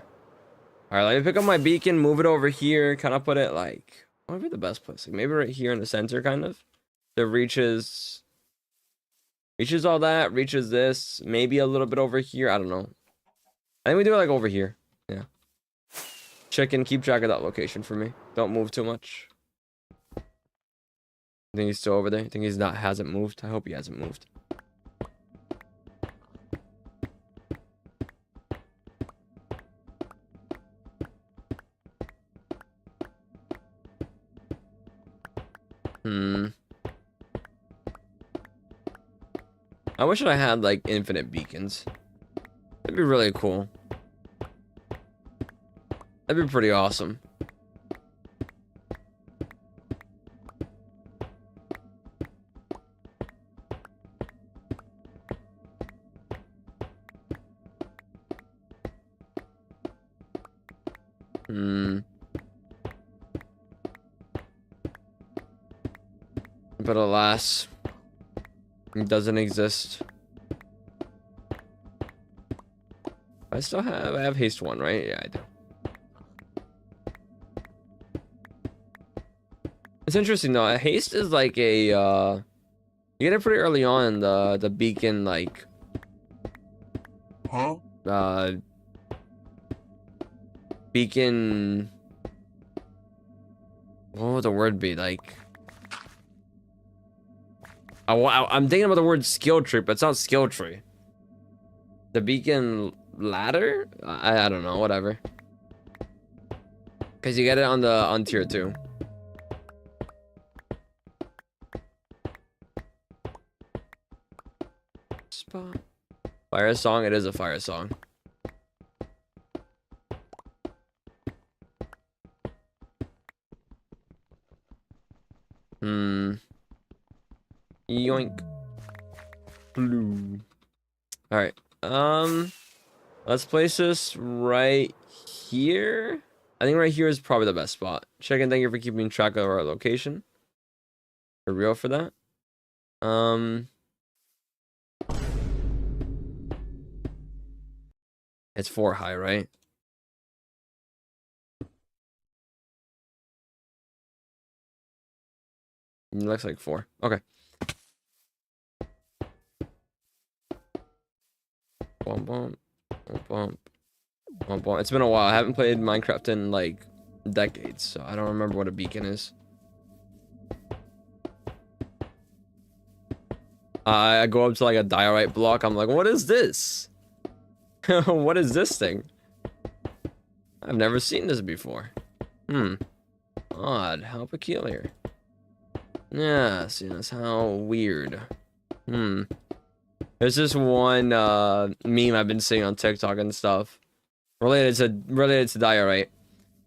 Speaker 1: right, let me pick up my beacon, move it over here, kind of put it like, what would be the best place? Like maybe right here in the center, kind of. That reaches all that, reaches this, maybe a little bit over here. I don't know. I think we do it like over here. Yeah. Chicken, keep track of that location for me. Don't move too much. I think he's still over there. I think he's not, hasn't moved. I hope he hasn't moved. I wish I had like infinite beacons. That'd be really cool. That'd be pretty awesome. But alas, it doesn't exist. I have haste 1, right? Yeah, I do. It's interesting though. Haste is like a you get it pretty early on in the beacon, like beacon, what would the word be? Like I'm thinking about the word skill tree, but it's not skill tree. The beacon ladder? I don't know, whatever. Cause you get it on tier 2. Spot. Fire song, it is a fire song. Yoink. Blue. Alright. Let's place this right here. I think right here is probably the best spot. Chicken, thank you for keeping track of our location. For real for that. It's 4 high, right? It looks like 4. Okay. Bump, bump, bump, bump, bump, bump. It's been a while. I haven't played Minecraft in like decades, so I don't remember what a beacon is. I go up to like a diorite block. I'm like, what is this? What is this thing? I've never seen this before. Odd. How peculiar. Yes, how weird. There's this one meme I've been seeing on TikTok and stuff related to diorite.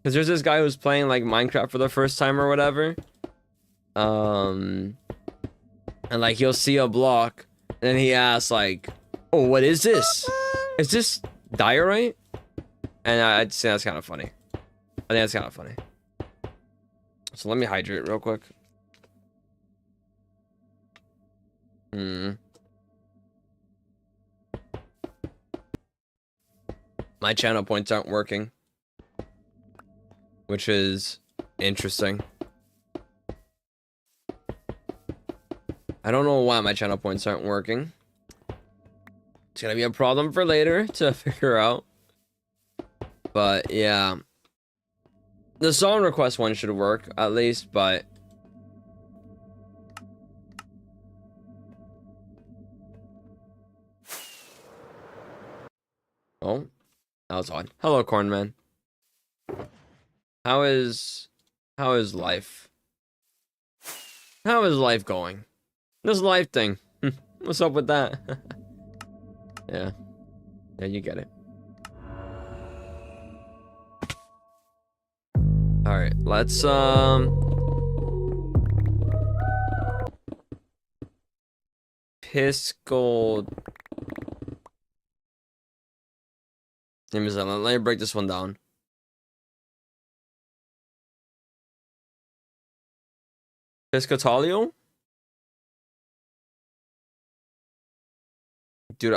Speaker 1: Because there's this guy who's playing like Minecraft for the first time or whatever. And like he'll see a block and then he asks like, oh, what is this? Is this diorite? And I just think that's kind of funny. I think that's kind of funny. So let me hydrate real quick. My channel points aren't working, which is interesting. I don't know why my channel points aren't working. It's gonna be a problem for later to figure out. But yeah, the song request one should work at least, but oh, that was odd. Hello, Cornman. How is life? How is life going? This life thing. What's up with that? Yeah, you get it. All right, let's Pisco. Let me break this one down. Piscatolio? Dude,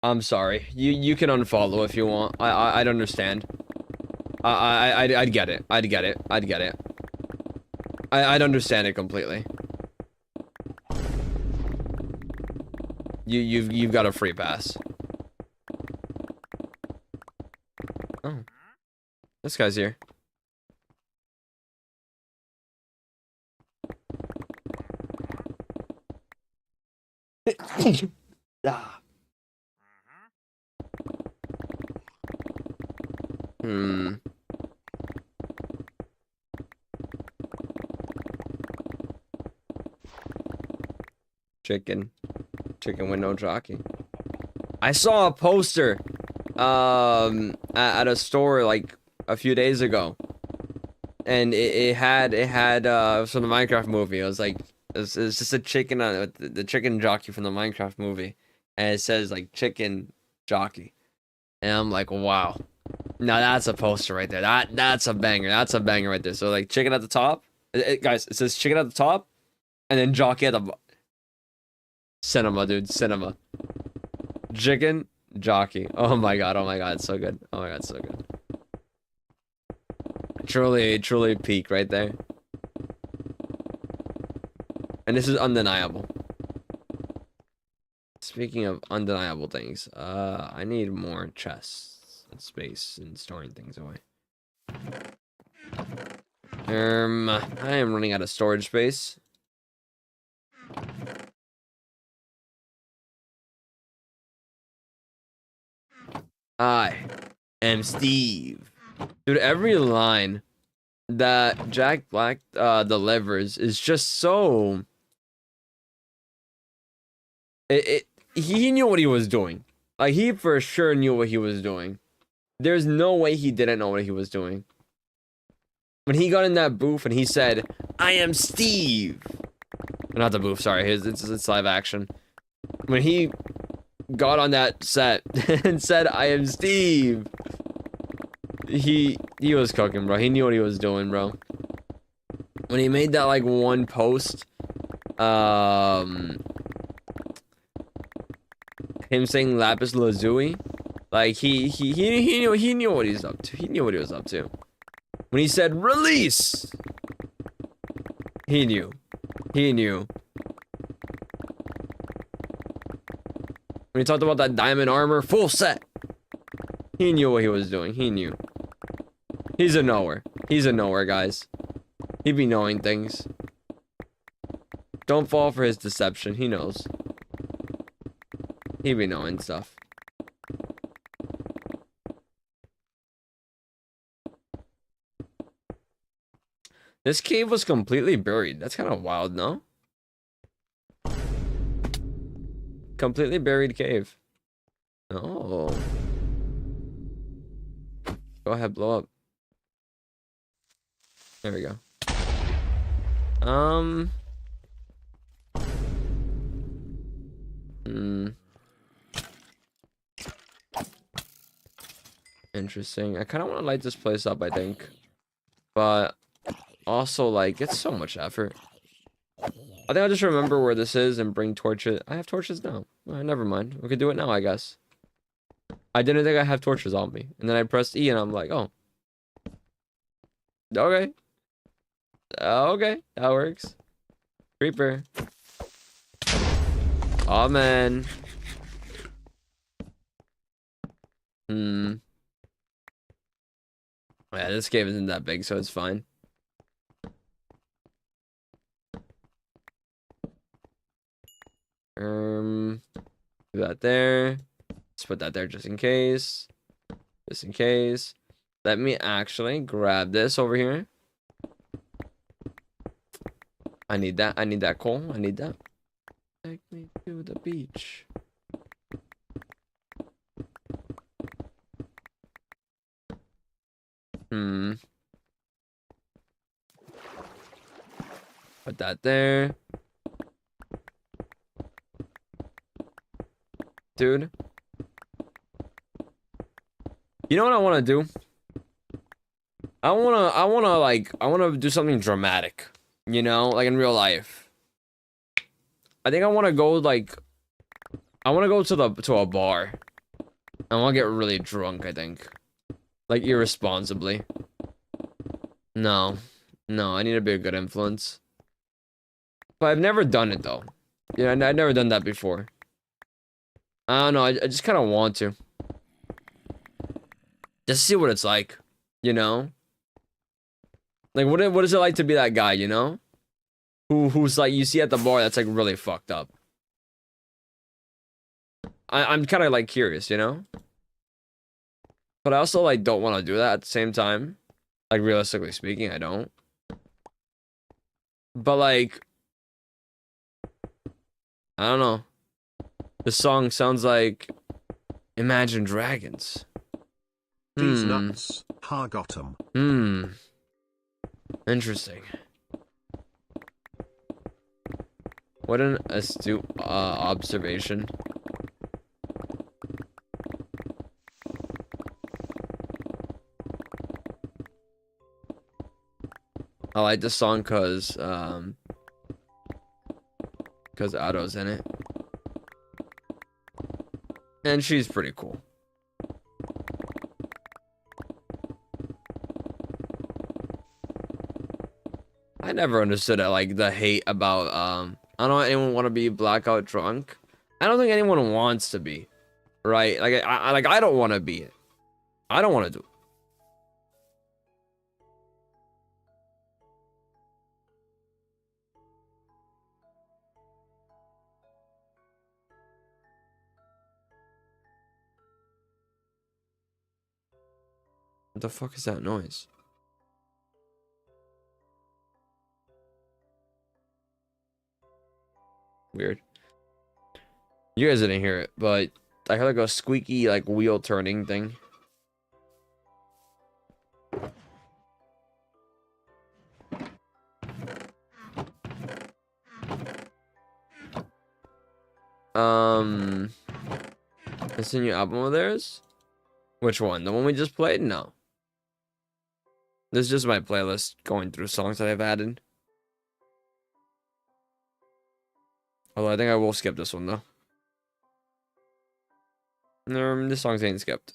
Speaker 1: I'm sorry. You can unfollow if you want. I'd understand. I'd get it. I'd get it. I'd get it. I'd understand it completely. You've got a free pass. Oh. This guy's here. Ah. Chicken with no jockey. I saw a poster at a store like a few days ago, and it had from the Minecraft movie. It was like it's just a chicken on the chicken jockey from the Minecraft movie, and it says like chicken jockey, and I'm like, wow. Now that's a poster right there. That's a banger. That's a banger right there. So like chicken at the top, guys. It says chicken at the top, and then jockey at the cinema, dude. Cinema. Chicken jockey. Oh my god. Oh my god. It's so good. Oh my god. It's so good. Truly peak right there. And this is undeniable. Speaking of undeniable things, I need more chests. Space and storing things away. I am running out of storage space. I am Steve. Dude, every line that Jack Black delivers is just so he knew what he was doing. Like he for sure knew what he was doing. There's no way he didn't know what he was doing. When he got in that booth and he said, I am Steve. Not the booth, sorry. It's live action. When he got on that set and said, I am Steve. He was cooking, bro. He knew what he was doing, bro. When he made that, like, one post, him saying lapis lazuli. Like he knew what he's up to. He knew what he was up to. When he said release, he knew. He knew. When he talked about that diamond armor full set, he knew what he was doing. He knew. He's a knower. He's a knower, guys. He be knowing things. Don't fall for his deception. He knows. He be knowing stuff. This cave was completely buried. That's kind of wild, no? Completely buried cave. Oh. Go ahead, blow up. There we go. Interesting. I kind of want to light this place up, I think. But also, like, it's so much effort. I think I'll just remember where this is and bring torches. I have torches now. Never mind. We could do it now, I guess. I didn't think I have torches on me. And then I pressed E and I'm like, oh. Okay. Okay. That works. Creeper. Oh, man. Yeah, this cave isn't that big, so it's fine. Do that there. Let's put that there just in case. Just in case. Let me actually grab this over here. I need that. I need that coal. I need that. Take me to the beach. Put that there. dude. You know what I want to do? I want to do something dramatic. You know, like in real life. I think I want to go like, I want to go to a bar. I want to get really drunk. I think, like irresponsibly. No, no, I need to be a good influence. But I've never done it though. Yeah, I've never done that before. I don't know. I just kind of want to. Just see what it's like, you know? Like, what is it like to be that guy, you know? Who's like, you see at the bar that's like really fucked up. I'm kind of like curious, you know? But I also like don't want to do that at the same time. Like, realistically speaking, I don't. But like, I don't know. This song sounds like Imagine Dragons.
Speaker 2: These nuts, ha got 'em.
Speaker 1: Interesting. What an astute observation. I like this song cause Otto's in it. And she's pretty cool. I never understood it, like the hate about I don't know anyone want to be blackout drunk. I don't think anyone wants to be, right? Like I don't want to be it. I don't want to do it. What the fuck is that noise? Weird. You guys didn't hear it, but I heard like a squeaky like wheel turning thing. This a new album of theirs? Which one? The one we just played? No. This is just my playlist going through songs that I've added. Although I think I will skip this one though. No, this song's ain't skipped.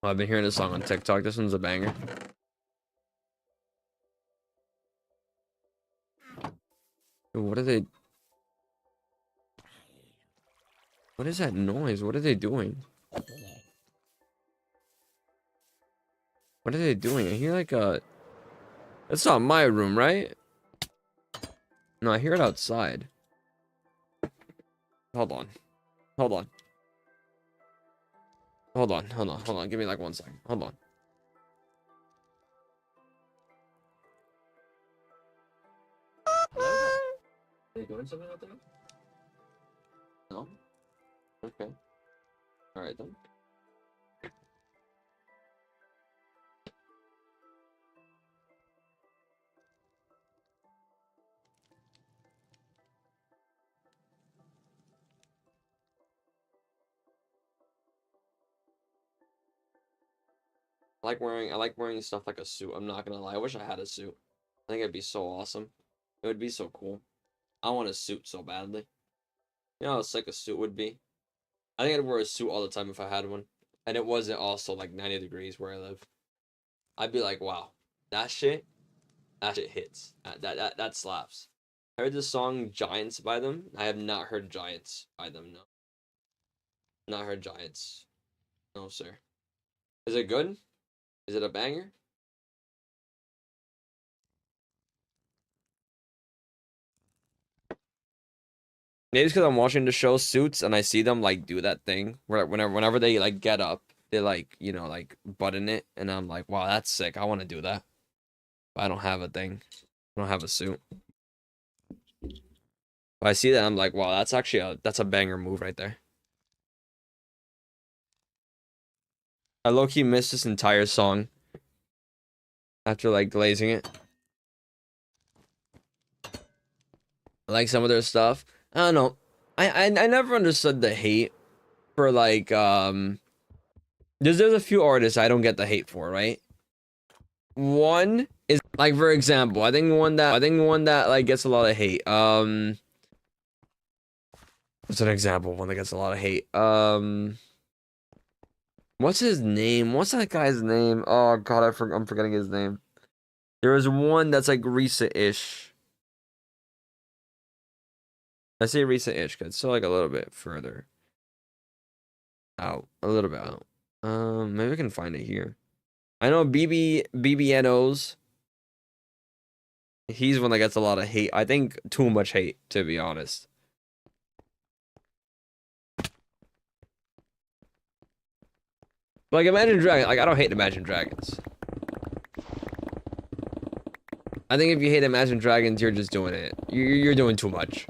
Speaker 1: Oh, I've been hearing this song on TikTok. This one's a banger. What are they? What is that noise? What are they doing? What are they doing? I hear like a... That's not my room, right? No, I hear it outside. Hold on. Hold on. Hold on. Hold on. Hold on. Give me like 1 second. Hold on. Are they doing something out there? No? Okay. Alright then. I like wearing stuff like a suit. I'm not gonna lie. I wish I had a suit. I think it'd be so awesome. It would be so cool. I want a suit so badly. You know how sick a suit would be? I think I'd wear a suit all the time if I had one. And it wasn't also like 90 degrees where I live. I'd be like, wow, that shit hits. That slaps. I heard the song Giants by them. I have not heard Giants by them, no. Not heard Giants. No, sir. Is it good? Is it a banger? Maybe it's because I'm watching the show Suits and I see them like do that thing where whenever they like get up, they like, you know, like button it and I'm like, wow, that's sick. I want to do that. But I don't have a thing. I don't have a suit. But I see that I'm like, wow, that's actually that's a banger move right there. I low-key missed this entire song after like glazing it. like some of their stuff. I don't know. I never understood the hate for like there's a few artists I don't get the hate for, right? One is like, for example, I think one that like gets a lot of hate. What's an example of one that gets a lot of hate? What's his name? What's that guy's name? Oh god, I'm forgetting his name. There is one that's like recent-ish. I say recent-ish because it's still like a little bit further out, a little bit out. Maybe I can find it here. I know BBNOs. He's one that gets a lot of hate. I think too much hate, to be honest. Like Imagine Dragons, like I don't hate Imagine Dragons. I think if you hate Imagine Dragons, you're just doing it. You're doing too much.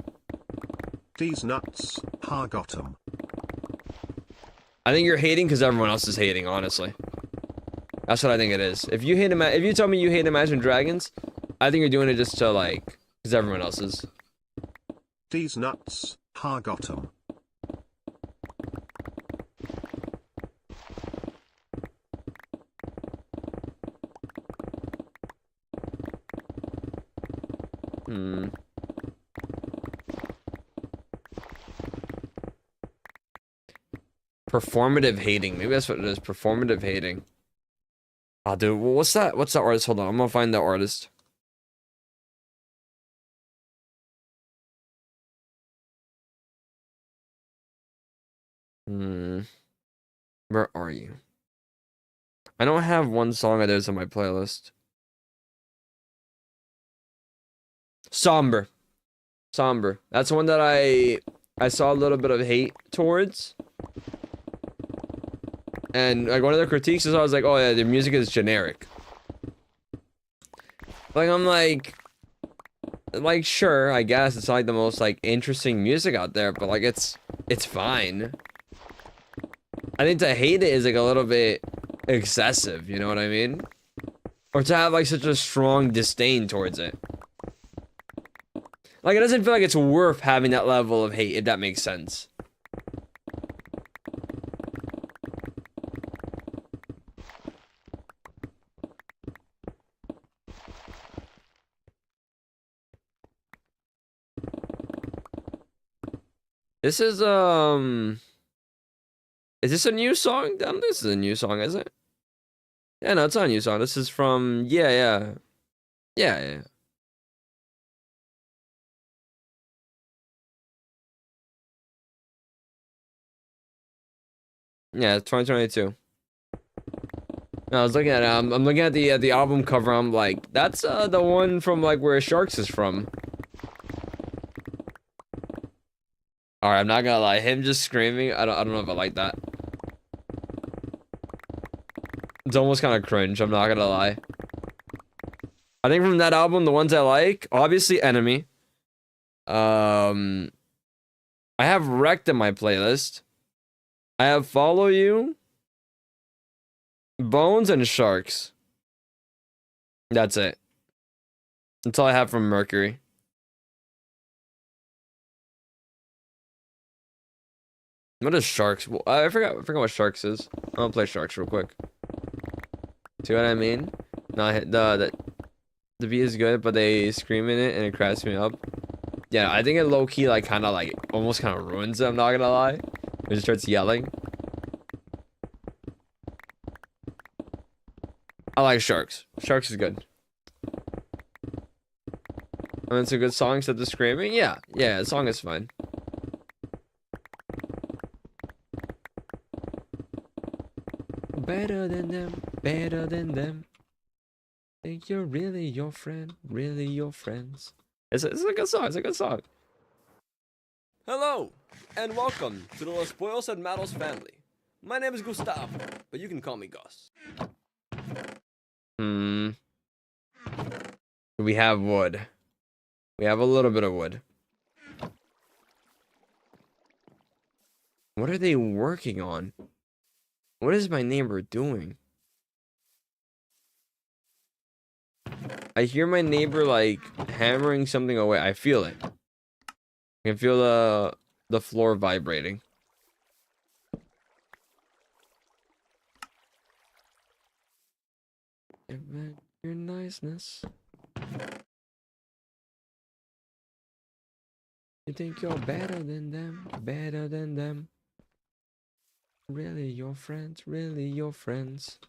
Speaker 2: These nuts, ha got 'em.
Speaker 1: I think you're hating because everyone else is hating, honestly. That's what I think it is. If you tell me you hate Imagine Dragons, I think you're doing it just to like, because everyone else is.
Speaker 2: These nuts, ha got 'em.
Speaker 1: Performative hating. Maybe that's what it is. Performative hating. Oh, dude, what's that? What's that artist? Hold on, I'm gonna find that artist. Where are you? I don't have one song of theirs on my playlist. Somber. That's one that I saw a little bit of hate towards. And like one of the critiques is I was like, oh yeah, the music is generic. Like I'm like sure, I guess it's not like the most like interesting music out there, but like it's fine. I think to hate it is like a little bit excessive, you know what I mean? Or to have like such a strong disdain towards it. Like it doesn't feel like it's worth having that level of hate, if that makes sense. This is this a new song? This is a new song, is it? Yeah, no, it's not a new song. This is from yeah. Yeah. Yeah, 2022. No, I was looking at it. I'm looking at the album cover. I'm like, that's the one from like where Sharks is from. All right, I'm not gonna lie. Him just screaming. I don't know if I like that. It's almost kind of cringe. I'm not gonna lie. I think from that album, the ones I like, obviously Enemy. I have Wrecked in my playlist. I have Follow You, Bones, and Sharks. That's it. That's all I have from Mercury. What is Sharks? Well, I forgot what Sharks is. I'm gonna play Sharks real quick. See what I mean? No, the beat is good, but they scream in it and it cracks me up. Yeah, I think it low key like kind of like almost kind of ruins it. I'm not gonna lie. It just starts yelling. I like Sharks. Sharks is good. I mean, it's a good song. Except the screaming. Yeah, the song is fine. Better than them, better than them. Think you're really your friend, really your friends. It's a good song. It's a good song.
Speaker 3: Hello, and welcome to the Los Pollos and Mattles family. My name is Gustavo, but you can call me Gus.
Speaker 1: We have wood. We have a little bit of wood. What are they working on? What is my neighbor doing? I hear my neighbor like hammering something away. I feel it. I can feel the floor vibrating. Your niceness. You think you're better than them, better than them. Really your friends, really your friends.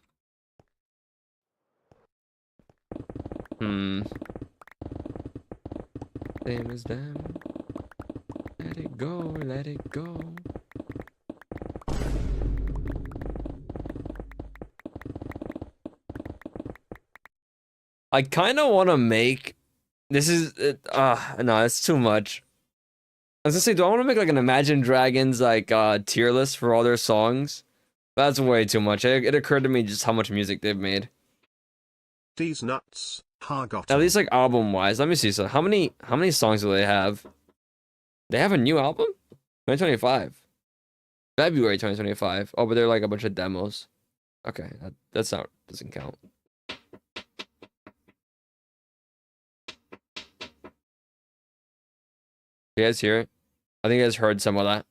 Speaker 1: Same as them. Let it go, let it go. I kind of want to make this is no, it's too much. I was gonna say, do I want to make like an Imagine Dragons like tier list for all their songs? That's way too much. It occurred to me just how much music they've made.
Speaker 2: These nuts, Hargot.
Speaker 1: At least like album wise. Let me see. So how many songs do they have? They have a new album? 2025. February 2025. Oh, but they're like a bunch of demos. Okay, that's not doesn't count. You guys hear it? I think you guys heard some of that.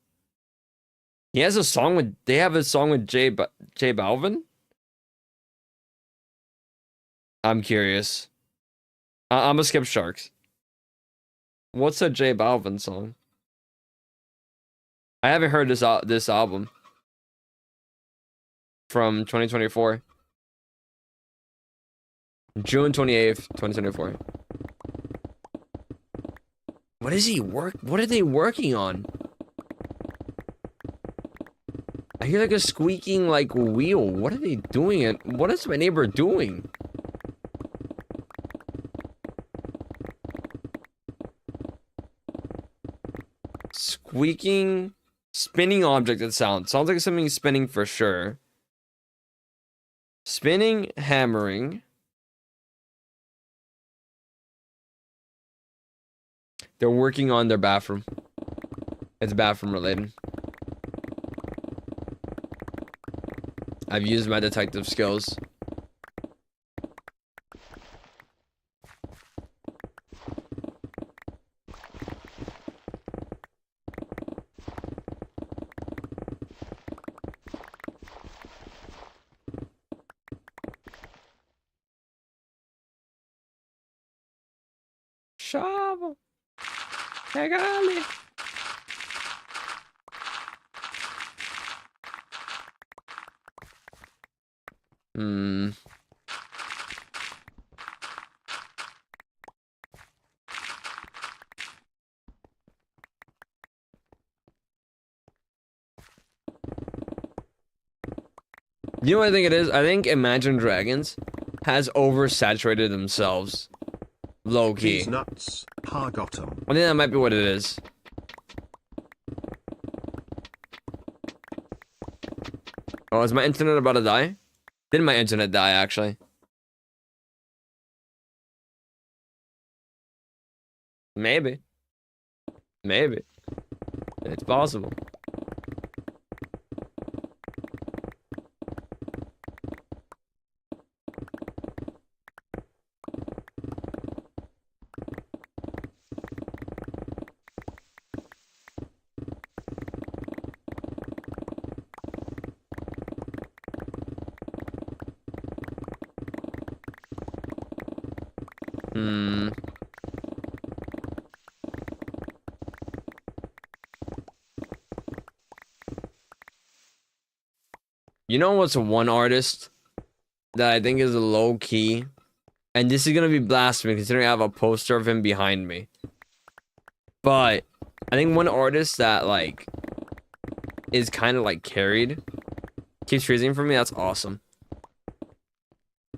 Speaker 1: He has a song with. They have a song with J Balvin. I'm curious. I'm gonna skip Sharks. What's a J Balvin song? I haven't heard this album from 2024. June 28th, 2024. What are they working on? I hear like a squeaking like wheel. What are they doing? And what is my neighbor doing? Squeaking, spinning object that sounds like something spinning for sure. Spinning, hammering. They're working on their bathroom. It's bathroom related. I've used my detective skills. Shovel. Pegale. You know what I think it is? I think Imagine Dragons has oversaturated themselves. Low key.
Speaker 2: These nuts, Hargotum.
Speaker 1: I think that might be what it is. Oh, is my internet about to die? Didn't my internet die, actually? Maybe. Maybe. It's possible. You know what's one artist that I think is a low key? And this is gonna be blasphemy considering I have a poster of him behind me. But I think one artist that like is kind of like carried keeps freezing for me. That's awesome.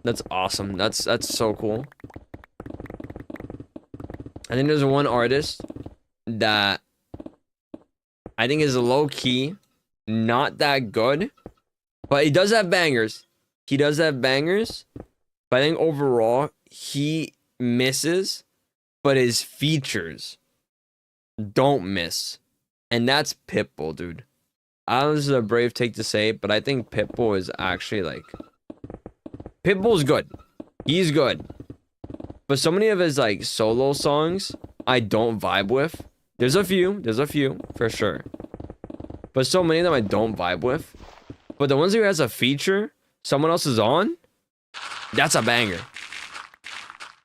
Speaker 1: That's awesome. That's so cool. I think there's one artist that I think is low key, not that good, but he does have bangers. He does have bangers, but I think overall he misses, but his features don't miss, and that's Pitbull, dude. I know this is a brave take to say, but I think Pitbull is actually like Pitbull's good. He's good. But so many of his like solo songs I don't vibe with There's a few for sure. But so many of them I don't vibe with. But the ones who has a feature someone else is on, that's a banger.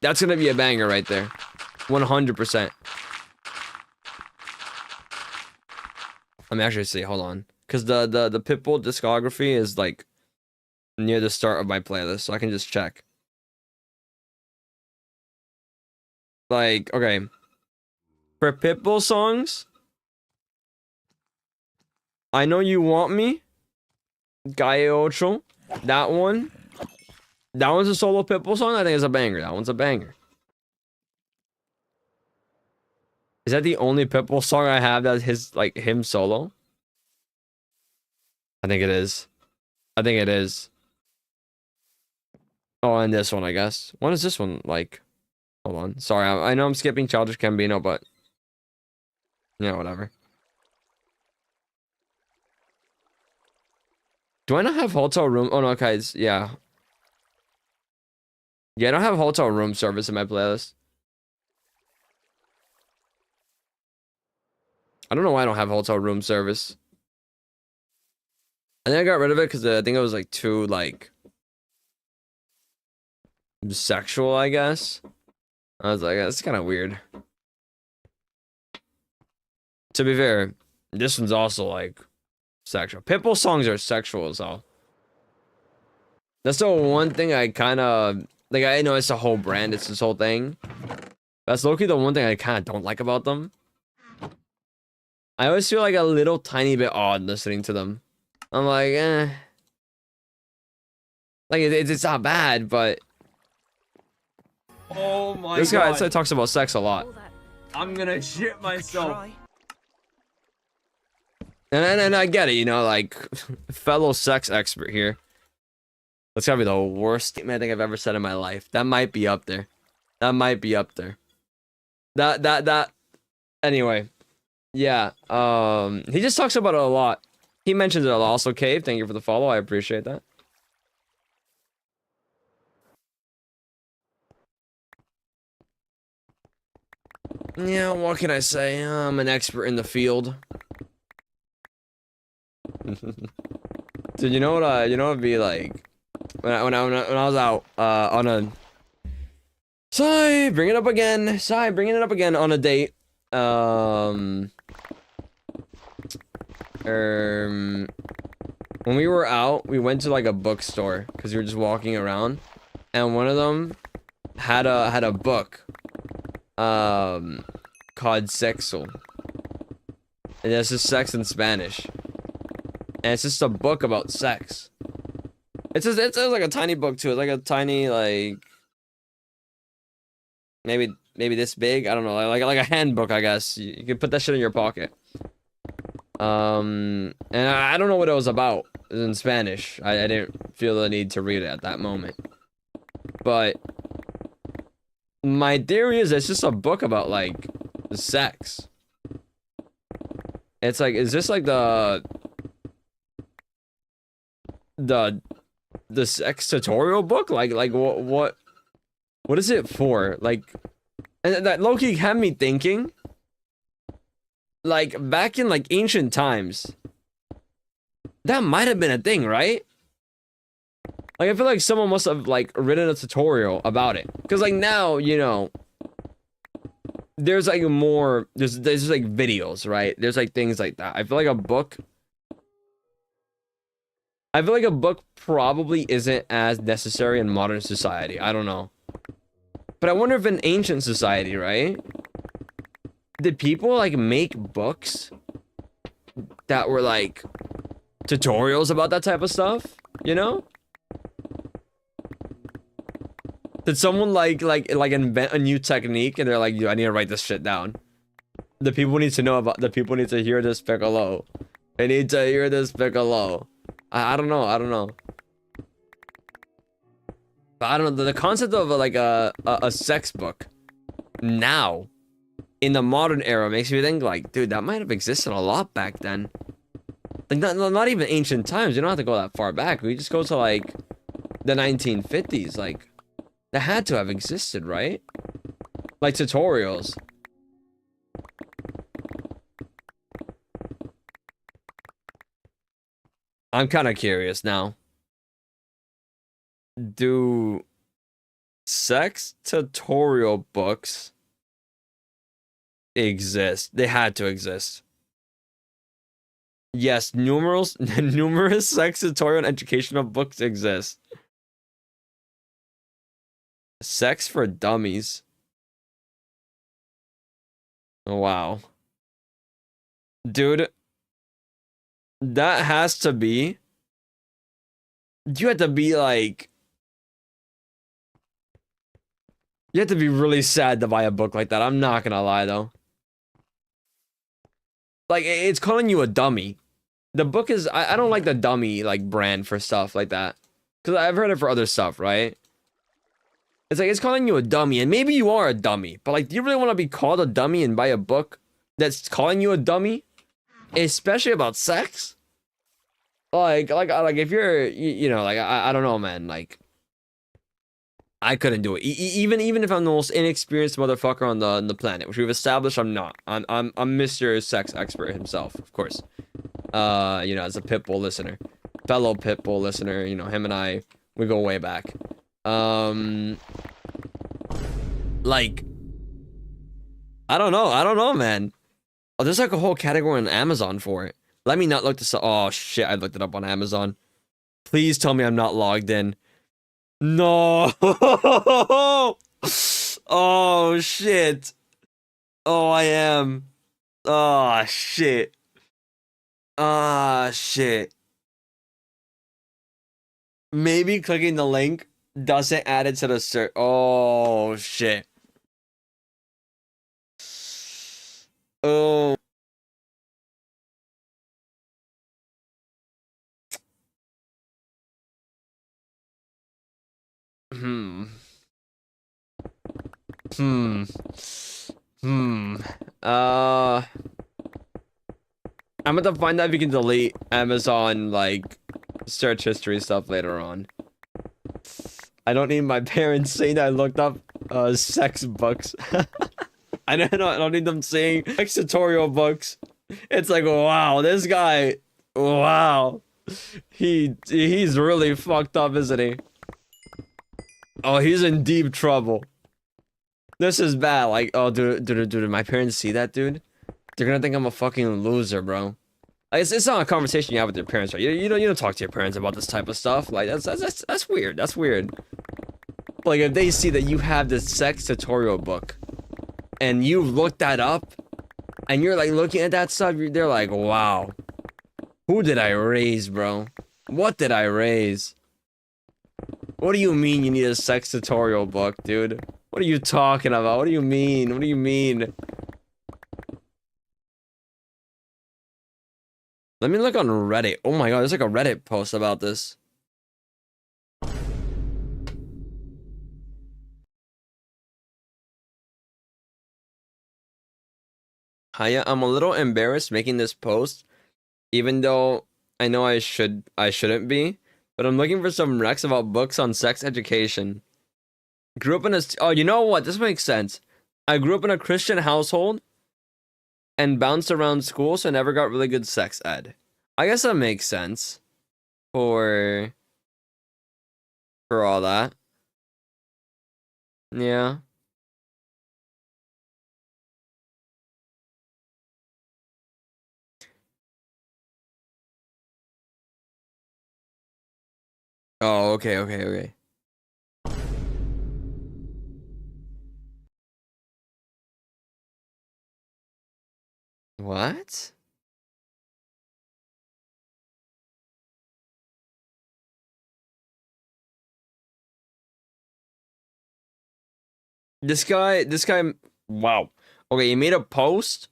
Speaker 1: That's gonna be a banger right there. 100%. Let me actually see, hold on. Because the Pitbull discography is like near the start of my playlist, so I can just check. Like, okay. For Pitbull songs, I Know You Want Me, Gaia Ocho, that one. That one's a solo Pitbull song. I think it's a banger. That one's a banger. Is that the only Pitbull song I have that's his, like, him solo? I think it is. I think it is. Oh, and this one, I guess. When is this one, like? Hold on. Sorry, I know I'm skipping Childish Gambino, but... yeah, whatever. Do I not have hotel room? Oh, no, guys. Yeah. Yeah, I don't have hotel room service in my playlist. I don't know why I don't have hotel room service. I think I got rid of it because I think it was like too like sexual, I guess. I was like, that's kind of weird. To be fair, this one's also like sexual. Pitbull songs are sexual as hell. That's the one thing I kind of like. I know it's a whole brand, it's this whole thing. That's low-key the one thing I kind of don't like about them. I always feel like a little tiny bit odd listening to them. I'm like, eh. Like, it's not bad, but...
Speaker 3: Oh my god.
Speaker 1: This guy talks about sex a lot.
Speaker 3: I'm gonna shit myself.
Speaker 1: And I get it, you know, like, fellow sex expert here. That's gotta be the worst statement I think I've ever said in my life. That might be up there. That might be up there. Anyway. Yeah, he just talks about it a lot. He mentions it a lot. Also, Cave, thank you for the follow. I appreciate that. Yeah, what can I say? I'm an expert in the field. Dude, you know what? You know what'd be like when I was out on a. Sigh, bring it up again. Sigh, bringing it up again on a date. When we were out, we went to like a bookstore because we were just walking around, and one of them had a book called Sexo. And it's just sex in Spanish. And it's just a book about sex. It's like a tiny book too. It's like a tiny like maybe this big. I don't know, like a handbook, I guess. You could put that shit in your pocket. And I don't know what it was about. It was in Spanish. I didn't feel the need to read it at that moment. But my theory is it's just a book about like sex. It's like, is this like the sex tutorial book? Like what is it for? Like, and that low-key had me thinking, like, back in like ancient times, that might have been a thing, right? Like, I feel like someone must have like written a tutorial about it, because like now, you know, there's like more, there's like videos, right? There's like things like that. I feel like a book probably isn't as necessary in modern society. I don't know. But I wonder if in ancient society, right? Did people like make books that were like tutorials about that type of stuff? You know? Did someone like invent a new technique and they're like, yo, I need to write this shit down. The people need to know about, the people need to hear this piccolo. They need to hear this piccolo. I don't know. But I don't know, the concept of like a sex book now in the modern era makes me think like, dude, that might have existed a lot back then. Like not even ancient times. You don't have to go that far back. We just go to like the 1950s. Like, that had to have existed, right? Like tutorials. I'm kind of curious now. Do sex tutorial books exist? They had to exist. Yes, numerous sex tutorial and educational books exist. Sex for dummies. Oh, wow. Dude, that has to be. You have to be like. You have to be really sad to buy a book like that. I'm not gonna lie though. Like, it's calling you a dummy. The book is. I don't like the dummy like brand for stuff like that. Because I've heard it for other stuff, right? It's like it's calling you a dummy, and maybe you are a dummy, but like, do you really want to be called a dummy and buy a book that's calling you a dummy, especially about sex? Like if you're, you know, like I don't know, man. Like, I couldn't do it. Even if I'm the most inexperienced motherfucker on the planet, which we've established I'm not. I'm Mr. Sex Expert himself, of course. You know, as a Pitbull listener, fellow Pitbull listener, you know, him and I, we go way back. Like, I don't know, man. Oh, there's like a whole category on Amazon for it. Let me not look this up. Oh shit, I looked it up on Amazon. Please tell me I'm not logged in. No. Oh shit. Oh, I am. Oh shit. Ah shit. Maybe clicking the link doesn't add it to the search. Oh shit. Oh. Hmm. Hmm. Hmm. I'm gonna find out if you can delete Amazon, like, search history stuff later on. I don't need my parents saying that I looked up, sex books. I don't need them saying sex tutorial books. It's like, wow, this guy, wow. He's really fucked up, isn't he? Oh, he's in deep trouble. This is bad. Like, oh, dude, my parents see that, dude? They're gonna think I'm a fucking loser, bro. Like, it's not a conversation you have with your parents, right? You don't talk to your parents about this type of stuff. Like, that's weird. That's weird. Like, if they see that you have this sex tutorial book, and you looked that up, and you're like looking at that stuff, they're like, wow, who did I raise, bro? What did I raise? What do you mean you need a sex tutorial book, dude? What are you talking about? What do you mean? What do you mean? Let me look on Reddit. Oh my god, there's like a Reddit post about this. Hiya, I'm a little embarrassed making this post, even though I know I shouldn't be, but I'm looking for some recs about books on sex education. Grew up in a, oh, you know what? This makes sense. I grew up in a Christian household and bounced around school, so I never got really good sex ed. I guess that makes sense for all that. Yeah. Oh, okay. What? This guy, wow. Okay, he made a post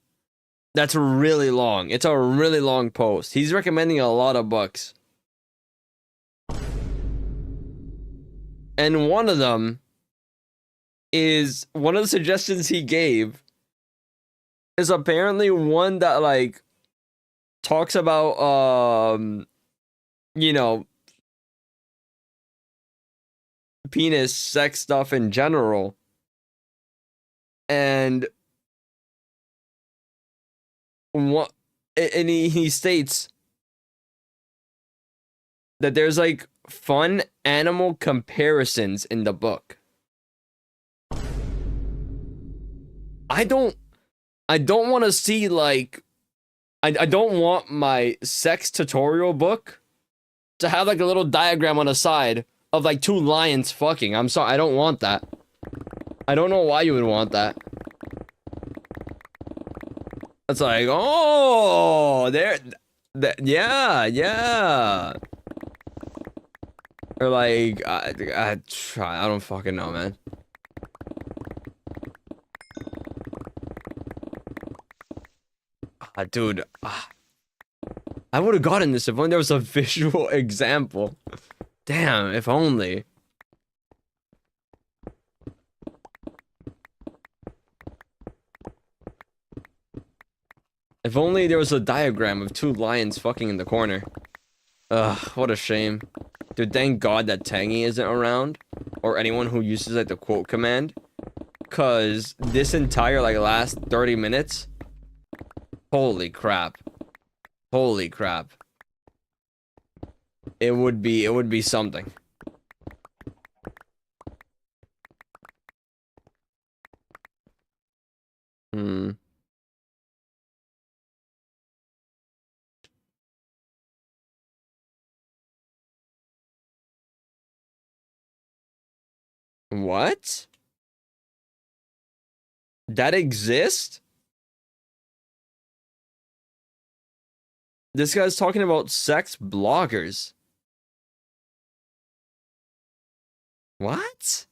Speaker 1: that's really long. It's a really long post. He's recommending a lot of books. And one of them is, one of the suggestions he gave is apparently one that, like, talks about, you know, penis, sex stuff in general. And what, and he states, that there's like fun animal comparisons in the book. I don't want to see like I don't want my sex tutorial book to have like a little diagram on the side of like two lions fucking. I'm sorry, I don't want that. I don't know why you would want that. It's like, oh, yeah. Or like, I don't fucking know, man. Dude, I would have gotten this if only there was a visual example. Damn, if only. If only there was a diagram of two lions fucking in the corner. Ugh, what a shame. Dude, thank God that Tangy isn't around. Or anyone who uses, like, the quote command. Cause this entire, like, last 30 minutes... Holy crap. Holy crap. It would be something. What? That exists? This guy's talking about sex bloggers. What?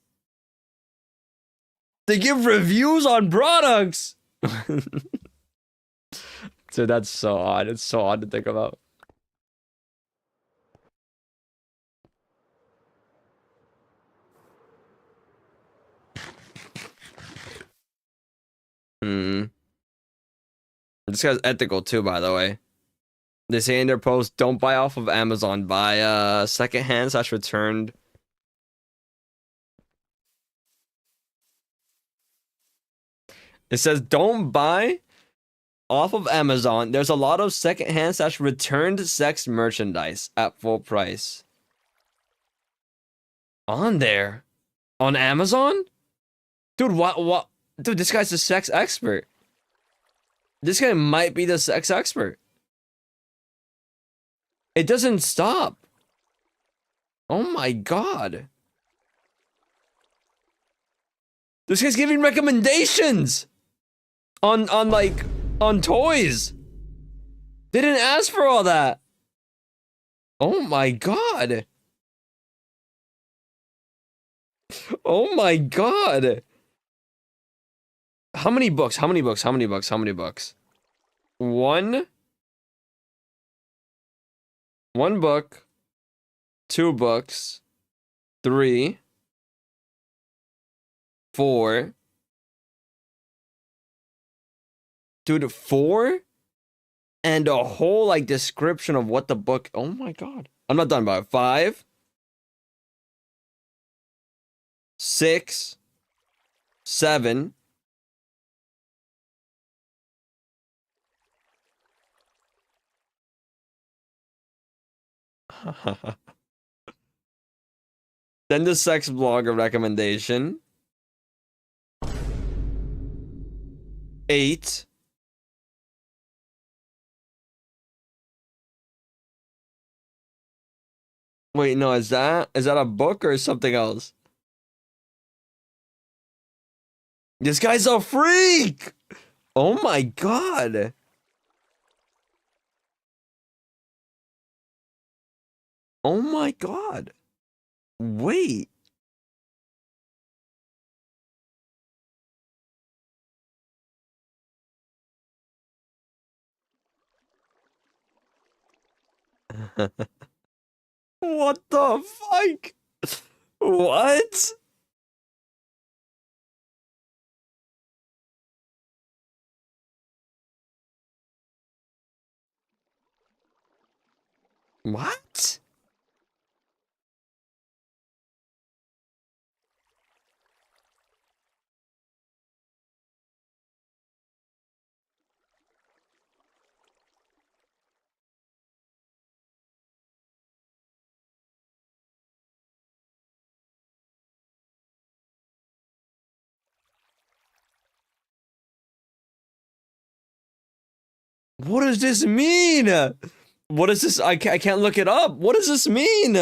Speaker 1: They give reviews on products! Dude, that's so odd. It's so odd to think about. This guy's ethical too, by the way. They say in their post, don't buy off of Amazon. Buy secondhand / returned. It says don't buy off of Amazon. There's a lot of secondhand / returned sex merchandise at full price. On there? On Amazon? Dude, what? Dude, this guy's a sex expert. This guy might be the sex expert. It doesn't stop. Oh my god. This guy's giving recommendations on toys. They didn't ask for all that. Oh my god. Oh my god. How many books? How many books? How many books? How many books? One book, 2 books, 3, 4. Dude, 4? And a whole, like, description of what the book... Oh my god. I'm not done about it. 5, 6, 7... Then the sex blogger recommendation. 8. Wait, no, is that a book or something else? This guy's a freak! Oh my god. Oh my god. Wait. What the fuck? What? What? What does this mean? What is this? I can't look it up. What does this mean?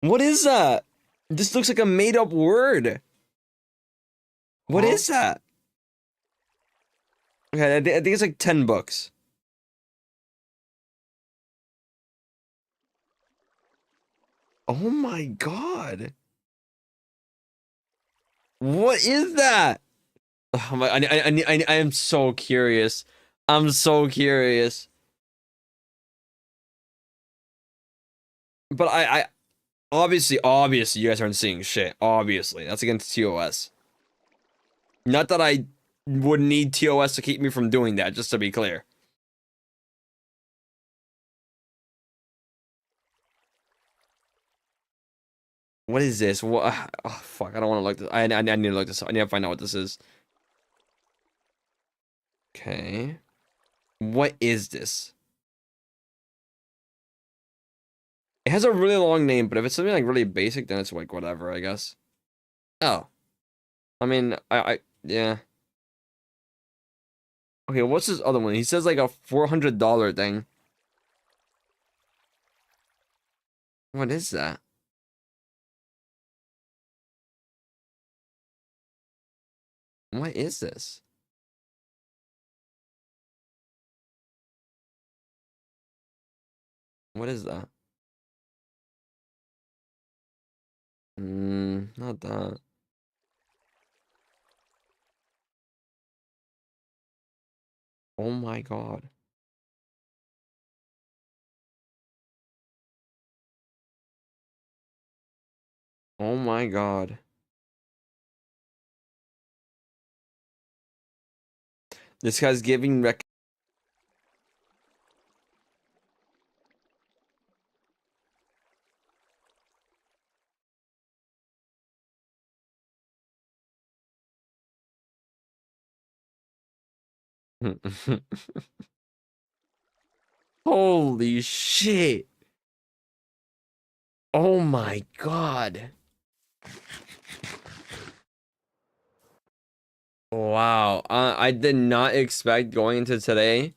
Speaker 1: What is that? This looks like a made-up word. What is that? Okay, I think it's like 10 books. Oh my god. What is that? Oh my, I am so curious. I'm so curious. But I obviously you guys aren't seeing shit. Obviously, that's against TOS. Not that I would need TOS to keep me from doing that, just to be clear. What is this? What? Oh, fuck, I don't want to look this. I need to look this up. I need to find out what this is. Okay. What is this? It has a really long name, but if it's something like really basic, then it's like whatever, I guess. Oh. I mean, yeah. Okay, what's this other one? He says like a $400 thing. What is that? What is this? What is that? Not that. Oh my god. Oh my god. This guy's giving rec. Holy shit. Oh my god. Wow. I did not expect going into today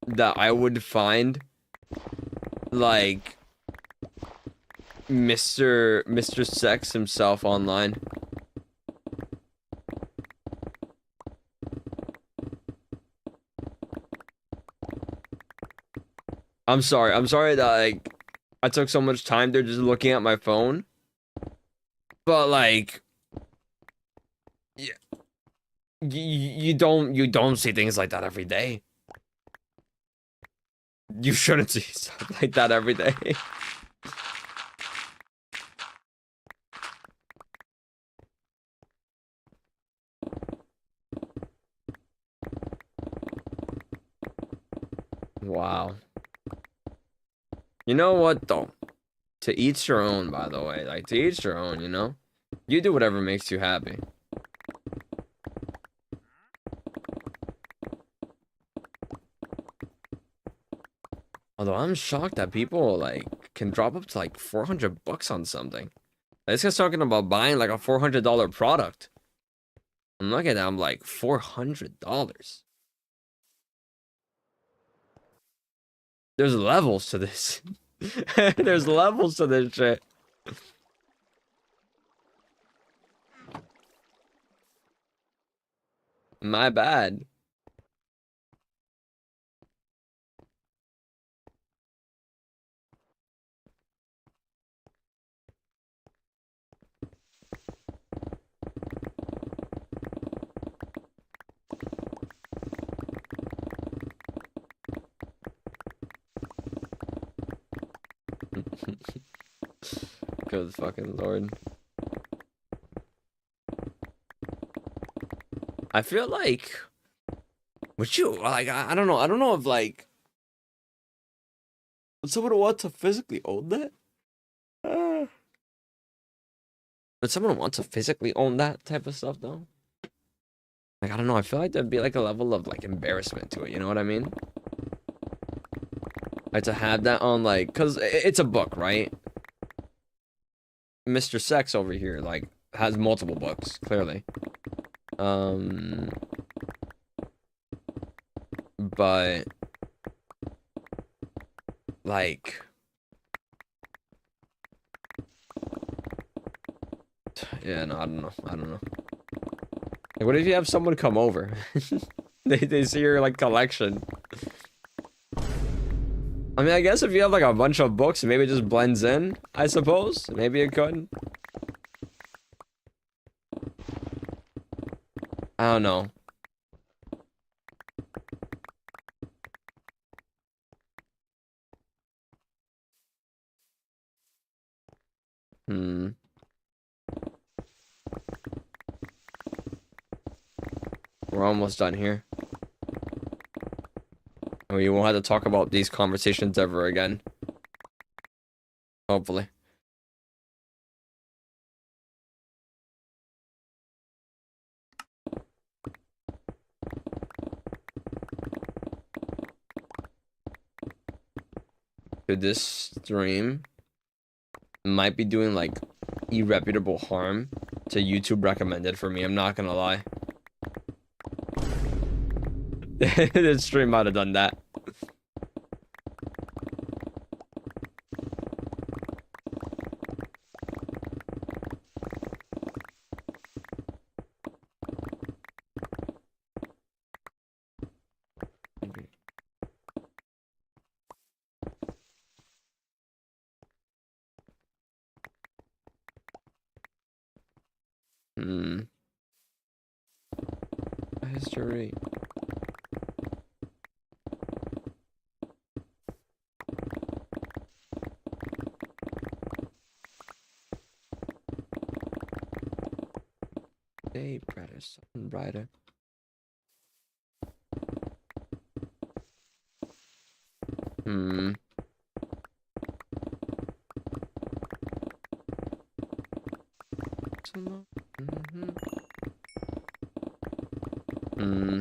Speaker 1: that I would find like Mr. Sex himself online. I'm sorry. I'm sorry that like I took so much time there just looking at my phone. But like yeah, you don't see things like that every day. You shouldn't see stuff like that every day. Wow. You know what though? To each your own, by the way. Like to each your own, you know? You do whatever makes you happy. Although I'm shocked that people like can drop up to like 400 bucks on something. This guy's talking about buying like a $400 product. I'm looking at that, I'm like $400. There's levels to this. There's levels to this shit. My bad. Good fucking lord. I feel like would you like I don't know if like would someone want to physically own that? Would someone want to physically own that type of stuff though? Like I don't know, I feel like there'd be like a level of like embarrassment to it, you know what I mean? Like to have that on like cause it's a book, right? Mr. Sex over here like has multiple books, clearly. but like, yeah, no, I don't know. I don't know. Like, what if you have someone come over? They see your like collection. I mean, I guess if you have like a bunch of books, maybe it just blends in, I suppose. Maybe it could. I don't know. Hmm. We're almost done here. And we won't have to talk about these conversations ever again. Hopefully. Dude, this stream might be doing like irreputable harm to YouTube recommended for me. I'm not gonna lie. This stream might have done that. Hmm. History. Day brighter, sun brighter. Hmm. Mm-hmm. Hmm.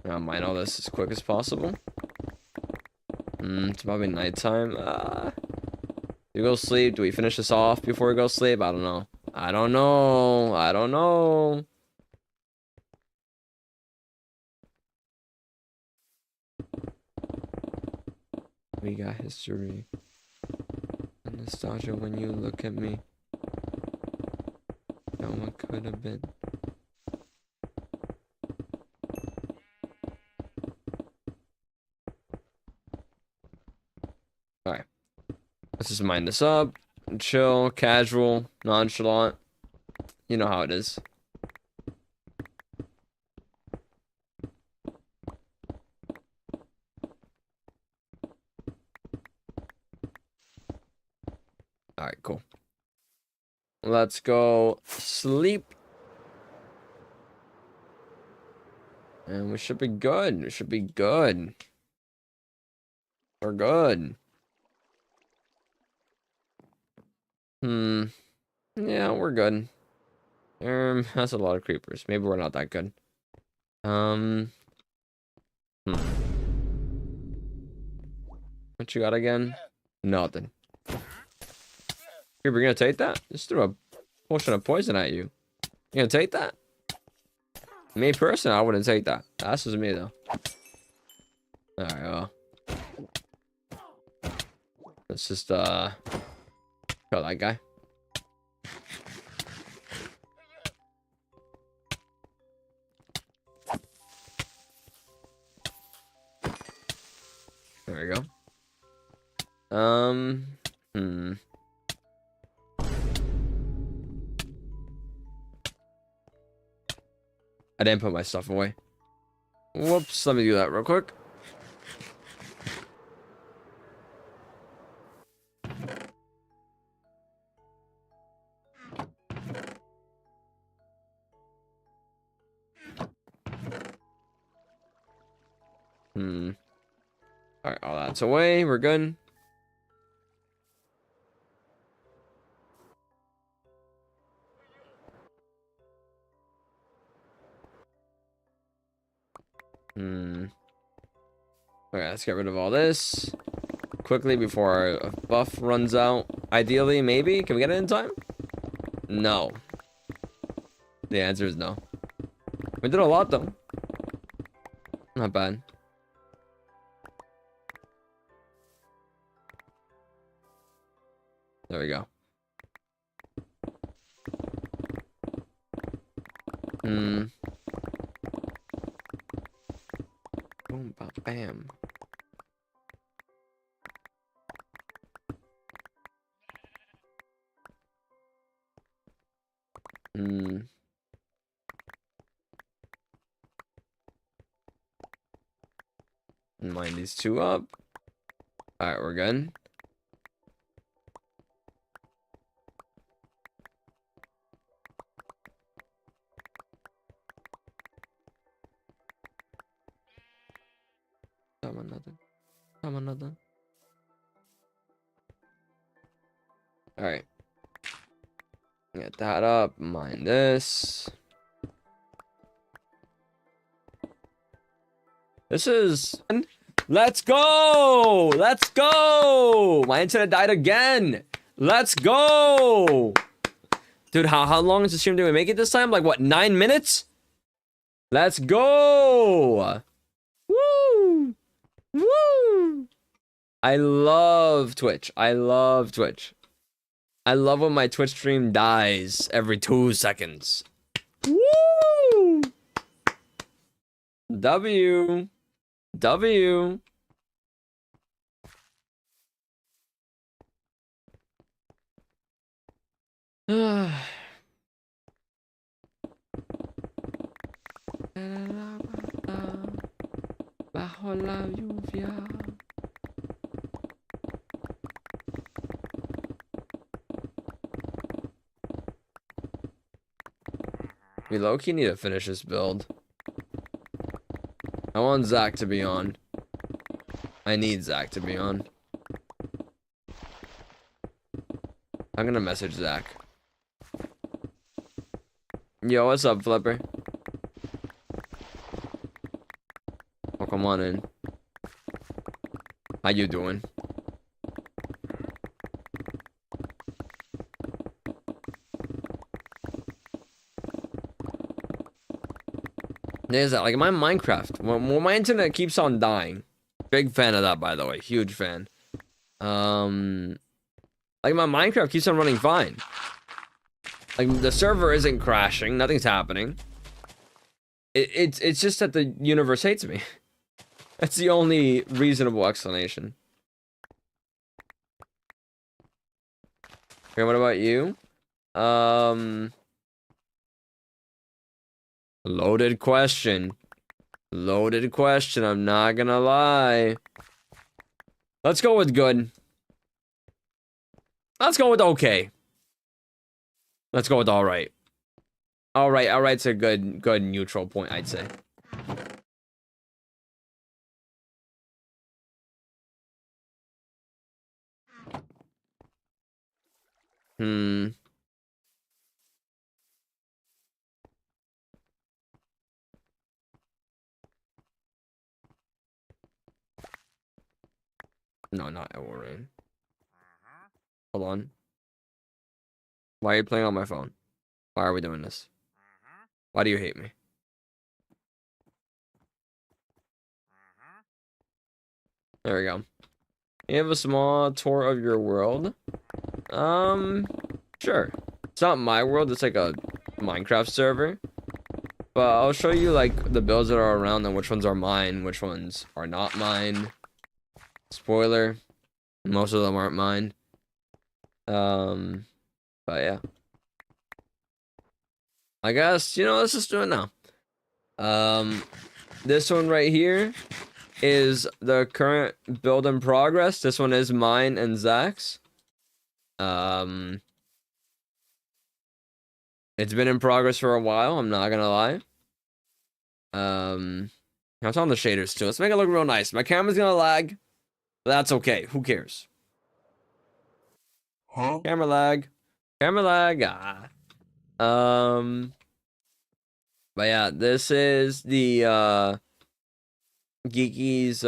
Speaker 1: I'll mine all this as quick as possible. It's probably nighttime. Do we go sleep? Do we finish this off before we go sleep? I don't know. I don't know. I don't know. We got history. And nostalgia when you look at me. No one could have been. Alright. Let's just mine this up. Chill, casual, nonchalant. You know how it is. Alright, cool. Let's go sleep. And we should be good. We should be good. We're good. Yeah, we're good. That's a lot of creepers. Maybe we're not that good. What you got again? Nothing. Creeper, gonna take that? Just threw a potion of poison at you. You gonna take that? Me personally, I wouldn't take that. That's just me though. Alright, let's just kill that guy. There we go. I didn't put my stuff away. Whoops, let me do that real quick. Alright, all that's away. We're good. Okay, let's get rid of all this quickly before our buff runs out. Ideally, maybe. Can we get it in time? No. The answer is no. We did a lot, though. Not bad. There we go. Boom, ba, bam. Line these two up. Alright, we're good. Come on, nothing. Alright. Get that up. Mine this. This is... Let's go! Let's go! My internet died again. Let's go! Dude, how long is the stream? Did we make it this time? Like, what, 9 minutes? Let's go! Woo! Woo! I love Twitch. I love Twitch. I love when my Twitch stream dies every 2 seconds. Woo! W. W. Bajo la lluvia. We low-key need to finish this build. I want Zach to be on. I need Zach to be on. I'm gonna message Zach. Yo, what's up, Flipper? Oh, come on in. How you doing? There's that, like my Minecraft. When my internet keeps on dying. Big fan of that, by the way. Huge fan. Like my Minecraft keeps on running fine. Like the server isn't crashing. Nothing's happening. It's just that the universe hates me. That's the only reasonable explanation. Okay, what about you? Loaded question. Loaded question, I'm not gonna lie. Let's go with good. Let's go with okay. Let's go with alright. Alright's a good neutral point, I'd say. No, not it will rain. Hold on. Why are you playing on my phone? Why are we doing this? Why do you hate me? There we go. You have a small tour of your world? Sure. It's not my world, it's like a Minecraft server. But I'll show you like the builds that are around and which ones are mine, which ones are not mine. Spoiler, most of them aren't mine. But yeah. I guess, you know, let's just do it now. This one right here is the current build in progress. This one is mine and Zach's. It's been in progress for a while, I'm not gonna lie. It's on the shaders too. Let's make it look real nice. My camera's gonna lag. But that's okay. Who cares?
Speaker 2: Huh?
Speaker 1: Camera lag. Camera lag. But yeah, this is the Geeky's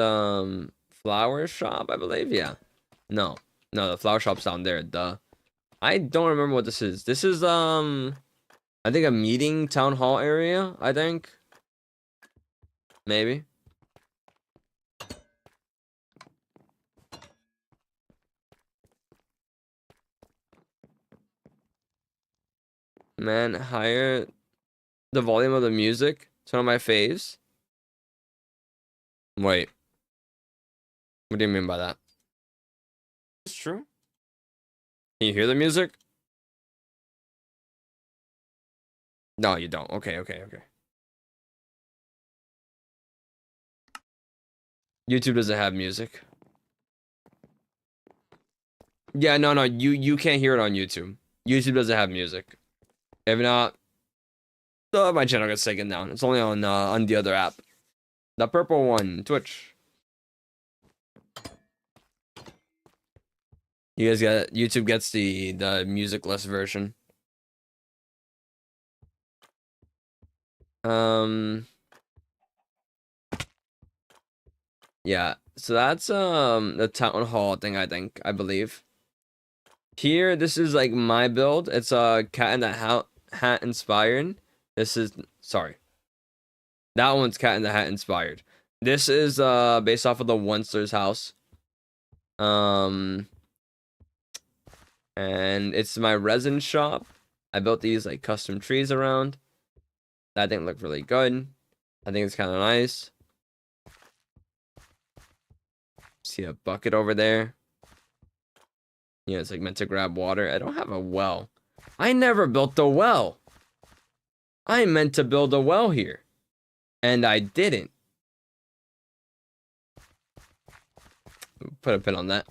Speaker 1: flower shop, I believe. Yeah. No, the flower shop's down there. Duh. I don't remember what this is. This is I think a meeting town hall area, I think. Maybe. Man, higher the volume of the music. It's one of my faves. Wait. What do you mean by that? It's true. Can you hear the music? No, you don't. Okay. YouTube doesn't have music. Yeah, no. You can't hear it on YouTube. YouTube doesn't have music. If not, my channel gets taken down. It's only on the other app. The purple one, Twitch. You guys get YouTube gets the musicless version. Yeah. So that's the town hall thing, I believe. Here, this is like my build. It's a cat in the hat inspired. This is sorry. That one's cat in the hat inspired. This is based off of the Onceler's house. And it's my resin shop. I built these like custom trees around. That thing looked really good. I think it's kind of nice. See a bucket over there. Yeah, it's like meant to grab water. I don't have a well. I never built the well. I meant to build a well here. And I didn't. Put a pin on that.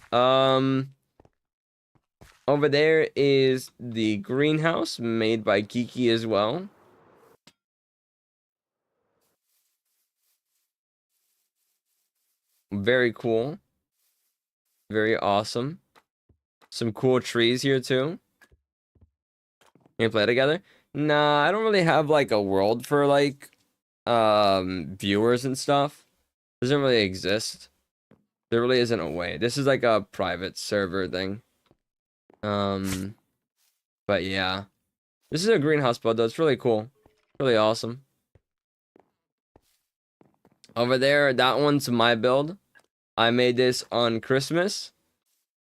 Speaker 1: Over there is the greenhouse made by Geeky as well. Very cool. Very awesome. Some cool trees here too. Can we play together? Nah, I don't really have like a world for like viewers and stuff. Doesn't really exist. There really isn't a way. This is like a private server thing. But yeah. This is a greenhouse build though. It's really cool. Really awesome. Over there, that one's my build. I made this on Christmas.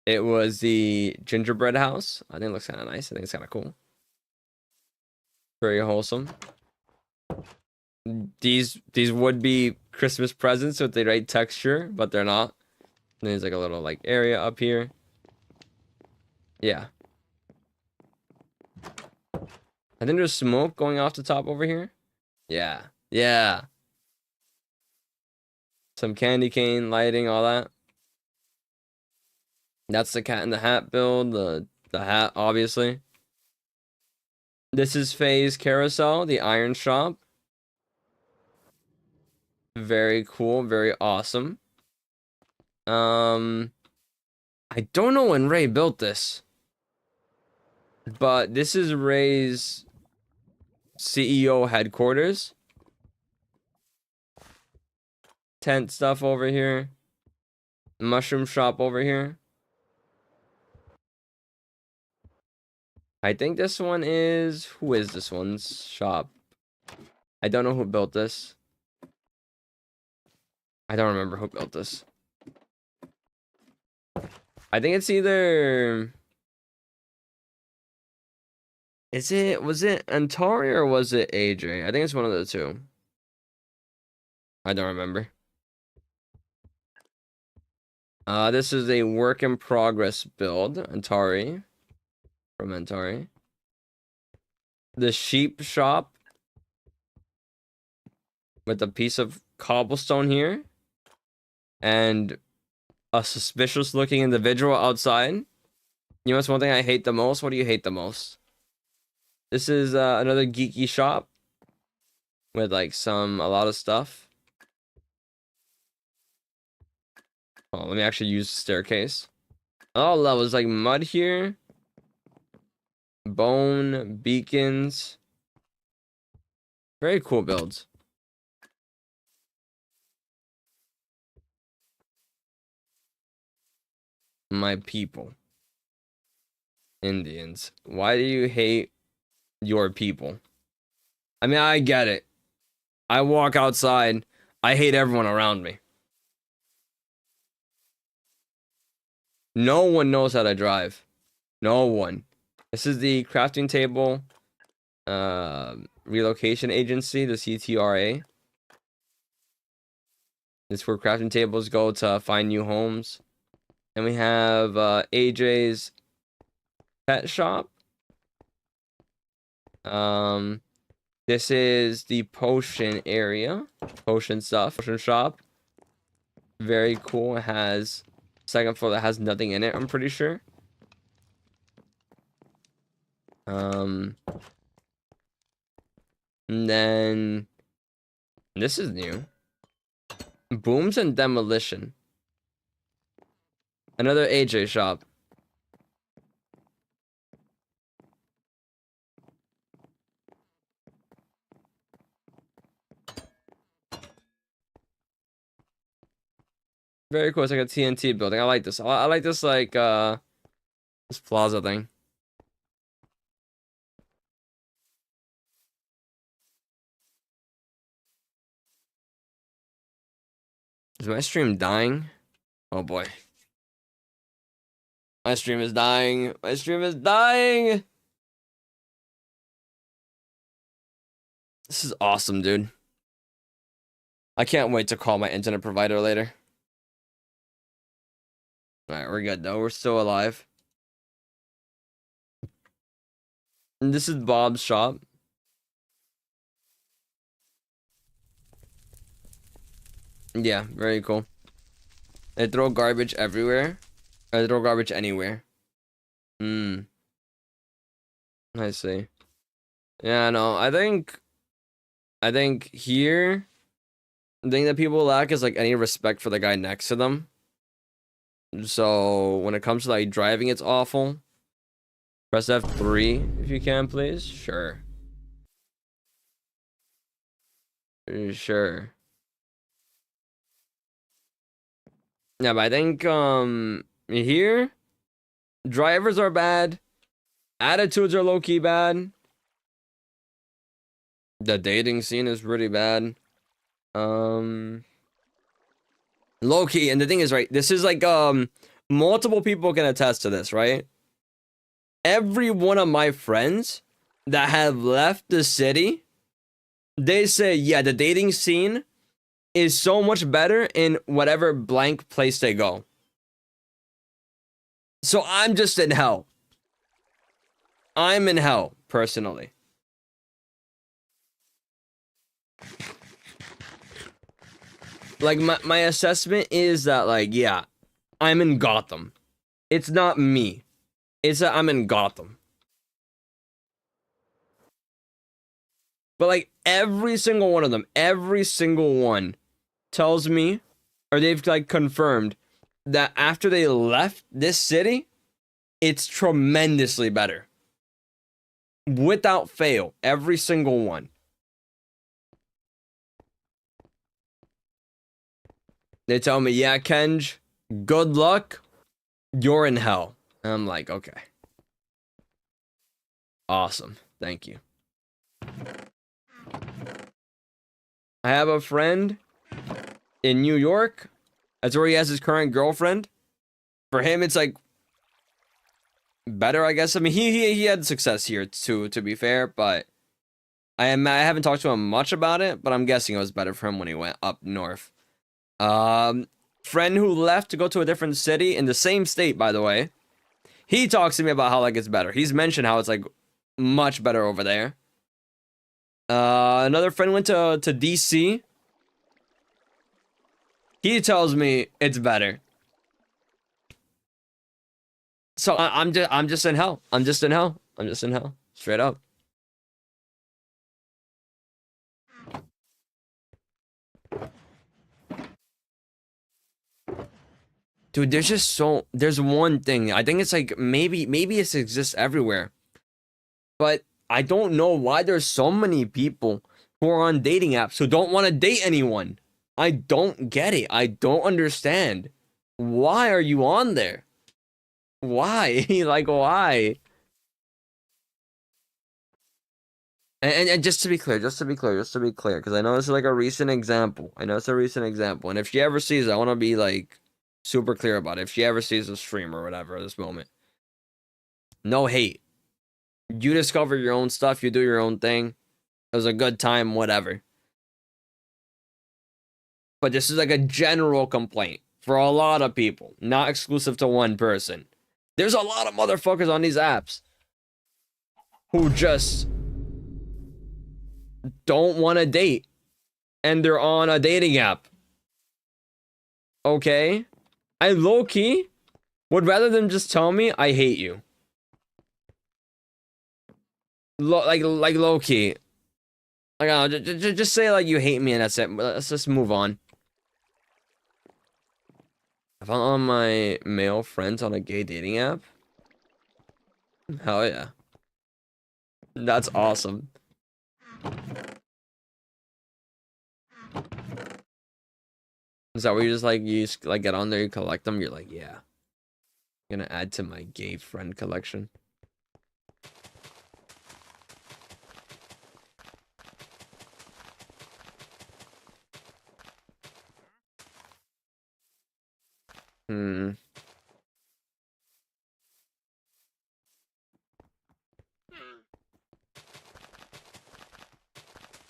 Speaker 1: It was the gingerbread house. I think it looks kind of nice. I think it's kind of cool. Very wholesome. These would be Christmas presents with the right texture, but they're not. And there's like a little like area up here. Yeah. I think there's smoke going off the top over here. Yeah. Some candy cane lighting, all that. That's the cat in the hat build. The hat, obviously. This is Faye's Carousel, the iron shop. Very cool, very awesome. I don't know when Ray built this. But this is Ray's CEO headquarters. Tent stuff over here. Mushroom shop over here. I think this one is... Who is this one's shop? I don't know who built this. I don't remember who built this. I think it's either... Was it Antari or was it AJ? I think it's one of the two. I don't remember. This is a work in progress build. Antari. From Antari. The sheep shop. With a piece of cobblestone here. And a suspicious looking individual outside. You know what's one thing I hate the most? What do you hate the most? This is another geeky shop. With like a lot of stuff. Oh, let me actually use the staircase. All levels, like mud here. Bone, beacons. Very cool builds. My people. Indians. Why do you hate your people? I mean, I get it. I walk outside. I hate everyone around me. No one knows how to drive. No one. This is the crafting table. relocation agency, the CTRA. It's where crafting tables go to find new homes. And we have AJ's pet shop. This is the potion area. Potion stuff. Potion shop. Very cool. It has second floor that has nothing in it, I'm pretty sure. And then this is new. Booms and demolition. Another AJ shop. Very cool. It's like a TNT building. I like this. I like this, like this plaza thing. Is my stream dying? Oh boy. My stream is dying. My stream is dying. This is awesome, dude. I can't wait to call my internet provider later. Alright, we're good though. We're still alive. And this is Bob's shop. Yeah, very cool. They throw garbage everywhere. Or they throw garbage anywhere. I see. Yeah, no, I think here, the thing that people lack is like any respect for the guy next to them. So when it comes to like driving, it's awful. Press F3 if you can, please. Sure. Sure. Yeah, but I think here, drivers are bad. Attitudes are low-key bad. The dating scene is really bad. Low-key, and the thing is, right, this is like multiple people can attest to this, right? Every one of my friends that have left the city, they say, yeah, the dating scene is so much better in whatever blank place they go. So I'm just in hell. I'm in hell, personally. Like, my assessment is that, like, yeah, I'm in Gotham. It's not me. It's that I'm in Gotham. But, like, every single one of them, every single one tells me, or they've, like, confirmed that after they left this city, it's tremendously better. Without fail, every single one. They tell me, yeah, Kenj, good luck. You're in hell. And I'm like, okay. Awesome. Thank you. I have a friend in New York. That's where he has his current girlfriend. For him, it's like better, I guess. I mean, he had success here too, to be fair, but I haven't talked to him much about it, but I'm guessing it was better for him when he went up north. Friend who left to go to a different city in the same state, by the way. He talks to me about how like it's better. He's mentioned how it's like much better over there. Another friend went to DC. He tells me it's better. So I'm just in hell. I'm just in hell. I'm just in hell. Straight up. Dude, there's one thing. I think it's like maybe it exists everywhere. But I don't know why there's so many people who are on dating apps who don't want to date anyone. I don't get it. I don't understand. Why are you on there? Why? Like, why? And just to be clear, because I know this is like a recent example. I know it's a recent example. And if she ever sees it, I want to be like super clear about it. If she ever sees the stream or whatever at this moment. No hate. You discover your own stuff. You do your own thing. It was a good time, whatever. But this is like a general complaint for a lot of people, not exclusive to one person. There's a lot of motherfuckers on these apps who just don't want to date, and they're on a dating app. Okay? I low-key would rather them just tell me I hate you. Like low-key. Like, I don't know, just say like you hate me and that's it. Let's just move on. I found all my male friends on a gay dating app. Hell yeah. That's awesome. Is that where you just like get on there, you collect them, you're like, yeah. I'm gonna add to my gay friend collection.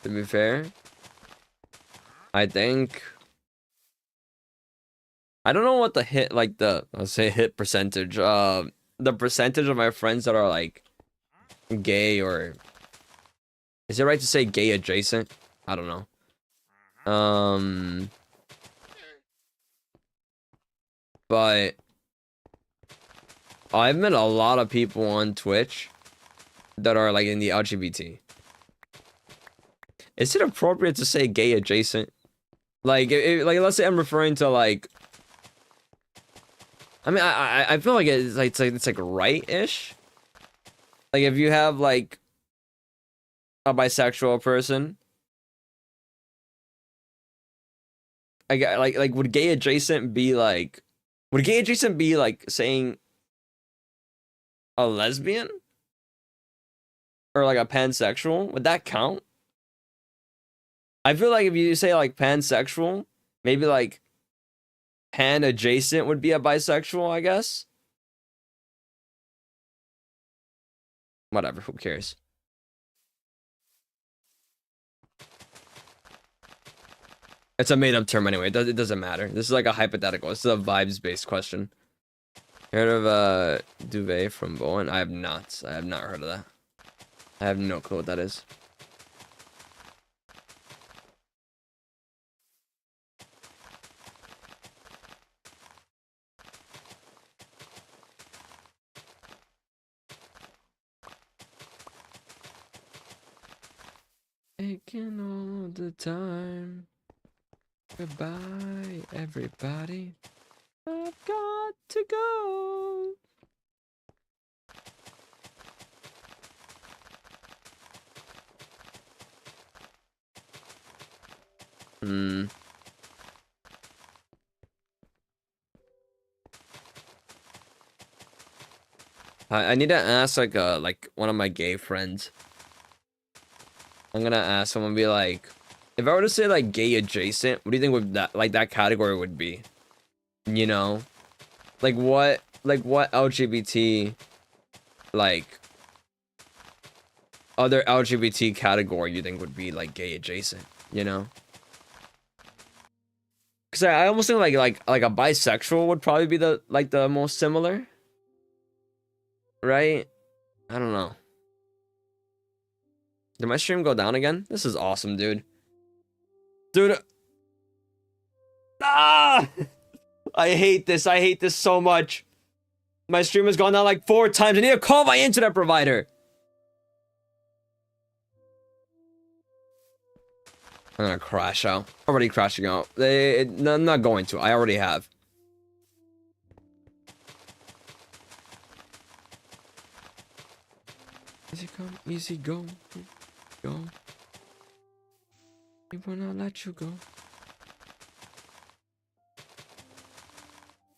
Speaker 1: To be fair, I think I don't know what the hit I'll say hit percentage. The percentage of my friends that are like gay, or is it right to say gay adjacent? I don't know. But I've met a lot of people on Twitch that are like in the LGBT. Is it appropriate to say gay adjacent? Like, like let's say I'm referring to like. I mean, I feel like it's like right-ish. Like if you have like a bisexual person, I got like would gay adjacent be like saying a lesbian or like a pansexual? Would that count? I feel like if you say like pansexual, maybe like pan adjacent would be a bisexual, I guess. Whatever, who cares? It's a made-up term anyway. It doesn't matter. This is like a hypothetical. This is a vibes-based question. Heard of duvet from Bowen? I have not. I have not heard of that. I have no clue what that is. Taking all the time. Goodbye, everybody. I've got to go. I need to ask like one of my gay friends. I'm gonna ask him and be like, if I were to say like gay adjacent, what do you think would that category would be? You know, like what LGBT like other LGBT category you think would be like gay adjacent? You know, because I almost think like a bisexual would probably be the most similar, right? I don't know. Did my stream go down again? This is awesome, dude. Dude. Ah! I hate this. I hate this so much. My stream has gone down like 4 times. I need to call my internet provider. I'm gonna crash out. Already crashing out. I'm not going to. I already have. Easy come, easy go. Go. We will not let you go.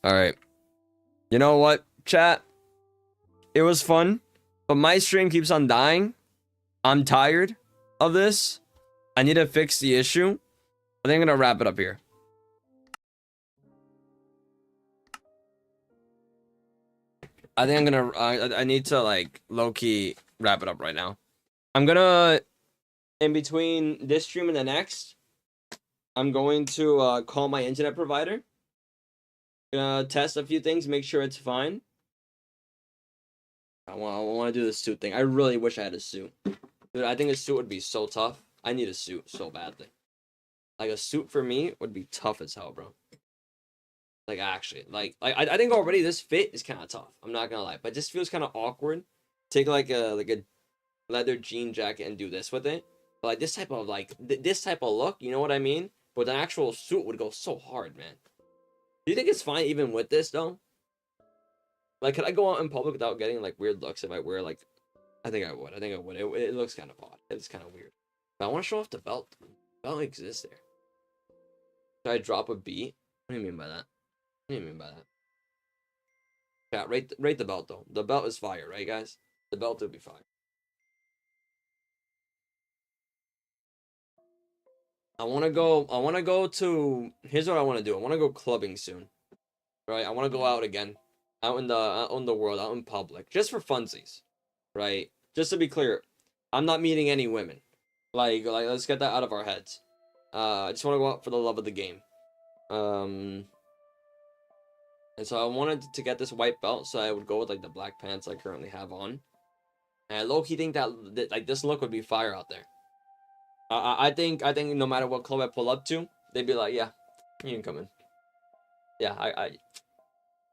Speaker 1: Alright. You know what, chat? It was fun, but my stream keeps on dying. I'm tired of this. I need to fix the issue. I think I'm gonna wrap it up here. I think I'm gonna... I need to, like, low-key wrap it up right now. I'm gonna, in between this stream and the next, I'm going to call my internet provider. Test a few things, make sure it's fine. I want to do the suit thing. I really wish I had a suit. Dude, I think a suit would be so tough. I need a suit so badly. Like, a suit for me would be tough as hell, bro. Like, actually. Like I think already this fit is kind of tough. I'm not gonna lie. But it just feels kind of awkward. Take, like a leather jean jacket and do this with it. But, like, this type of, like, this type of look, you know what I mean? But an actual suit would go so hard, man. Do you think it's fine even with this, though? Like, could I go out in public without getting, like, weird looks if I wear, like... I think I would. It looks kind of odd. It's kind of weird. But I want to show off the belt. The belt exists there. Should I drop a beat? What do you mean by that? What do you mean by that? Yeah, rate the belt, though. The belt is fire, right, guys? The belt would be fire. I want to go to... Here's what I want to do. I want to go clubbing soon. Right? I want to go out again. Out in the world, out in public. Just for funsies. Right? Just to be clear, I'm not meeting any women. Like let's get that out of our heads. I just want to go out for the love of the game. And so I wanted to get this white belt, so I would go with, like, the black pants I currently have on. And I low-key think that like, this look would be fire out there. I think no matter what club I pull up to, they'd be like, yeah, you can come in. Yeah,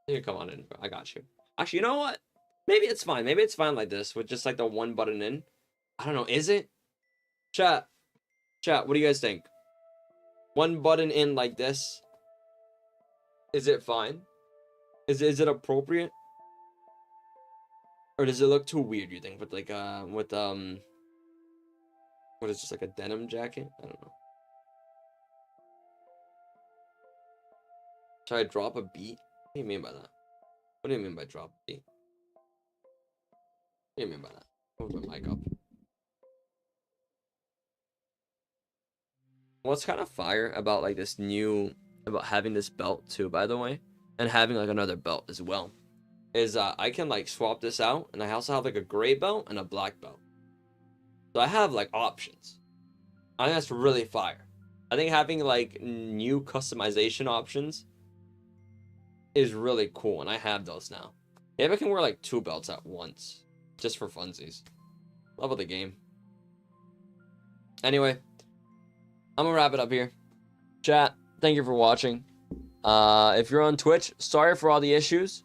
Speaker 1: you can come on in. I got you. Actually, you know what? Maybe it's fine. Maybe it's fine like this with just, like, the one button in. I don't know. Is it? Chat, what do you guys think? One button in like this. Is it fine? Is it appropriate? Or does it look too weird, you think? With, like, what is this, like a denim jacket? I don't know. Should I drop a beat? What do you mean by that? What do you mean by drop a beat? What do you mean by that? Move my mic up. What's kind of fire about, like, this new... About having this belt, too, by the way. And having, like, another belt as well. Is, I can, like, swap this out. And I also have, like, a gray belt and a black belt. So I have, like, options. I think that's really fire. I think having, like, new customization options is really cool. And I have those now. Maybe I can wear, like, 2 belts at once. Just for funsies. Love of the game. Anyway. I'm gonna wrap it up here. Chat, thank you for watching. If you're on Twitch, sorry for all the issues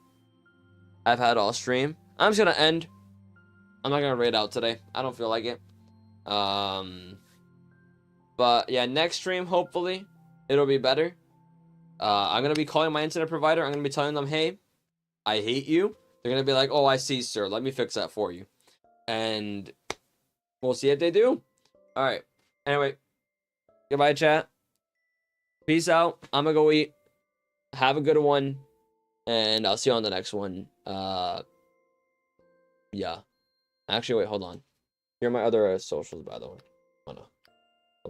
Speaker 1: I've had all stream. I'm just gonna end. I'm not gonna raid out today. I don't feel like it. But yeah, next stream, hopefully, it'll be better. I'm gonna be calling my internet provider. I'm gonna be telling them, hey, I hate you. They're gonna be like, oh, I see, sir. Let me fix that for you. And we'll see if they do. Alright. Anyway. Goodbye, chat. Peace out. I'm gonna go eat. Have a good one. And I'll see you on the next one. Yeah. Actually, wait, hold on. Here are my other socials, by the way. Hold on,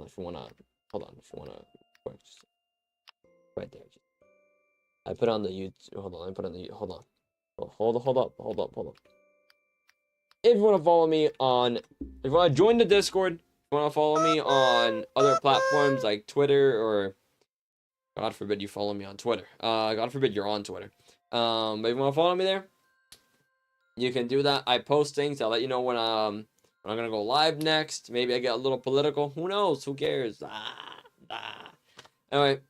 Speaker 1: if you wanna. Hold on, if you wanna. Right there. I put on the YouTube. Hold on, I put on the. Hold on. Hold up. If you wanna follow me on. If you wanna join the Discord. If you want to follow me on other platforms like Twitter, or God forbid you follow me on Twitter. God forbid you're on Twitter. But if you want to follow me there, you can do that. I post things. I'll let you know when I'm gonna go live next. Maybe I get a little political. Who knows? Who cares? Anyway,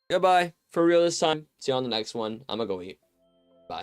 Speaker 1: goodbye for real this time. See you on the next one. I'm gonna go eat.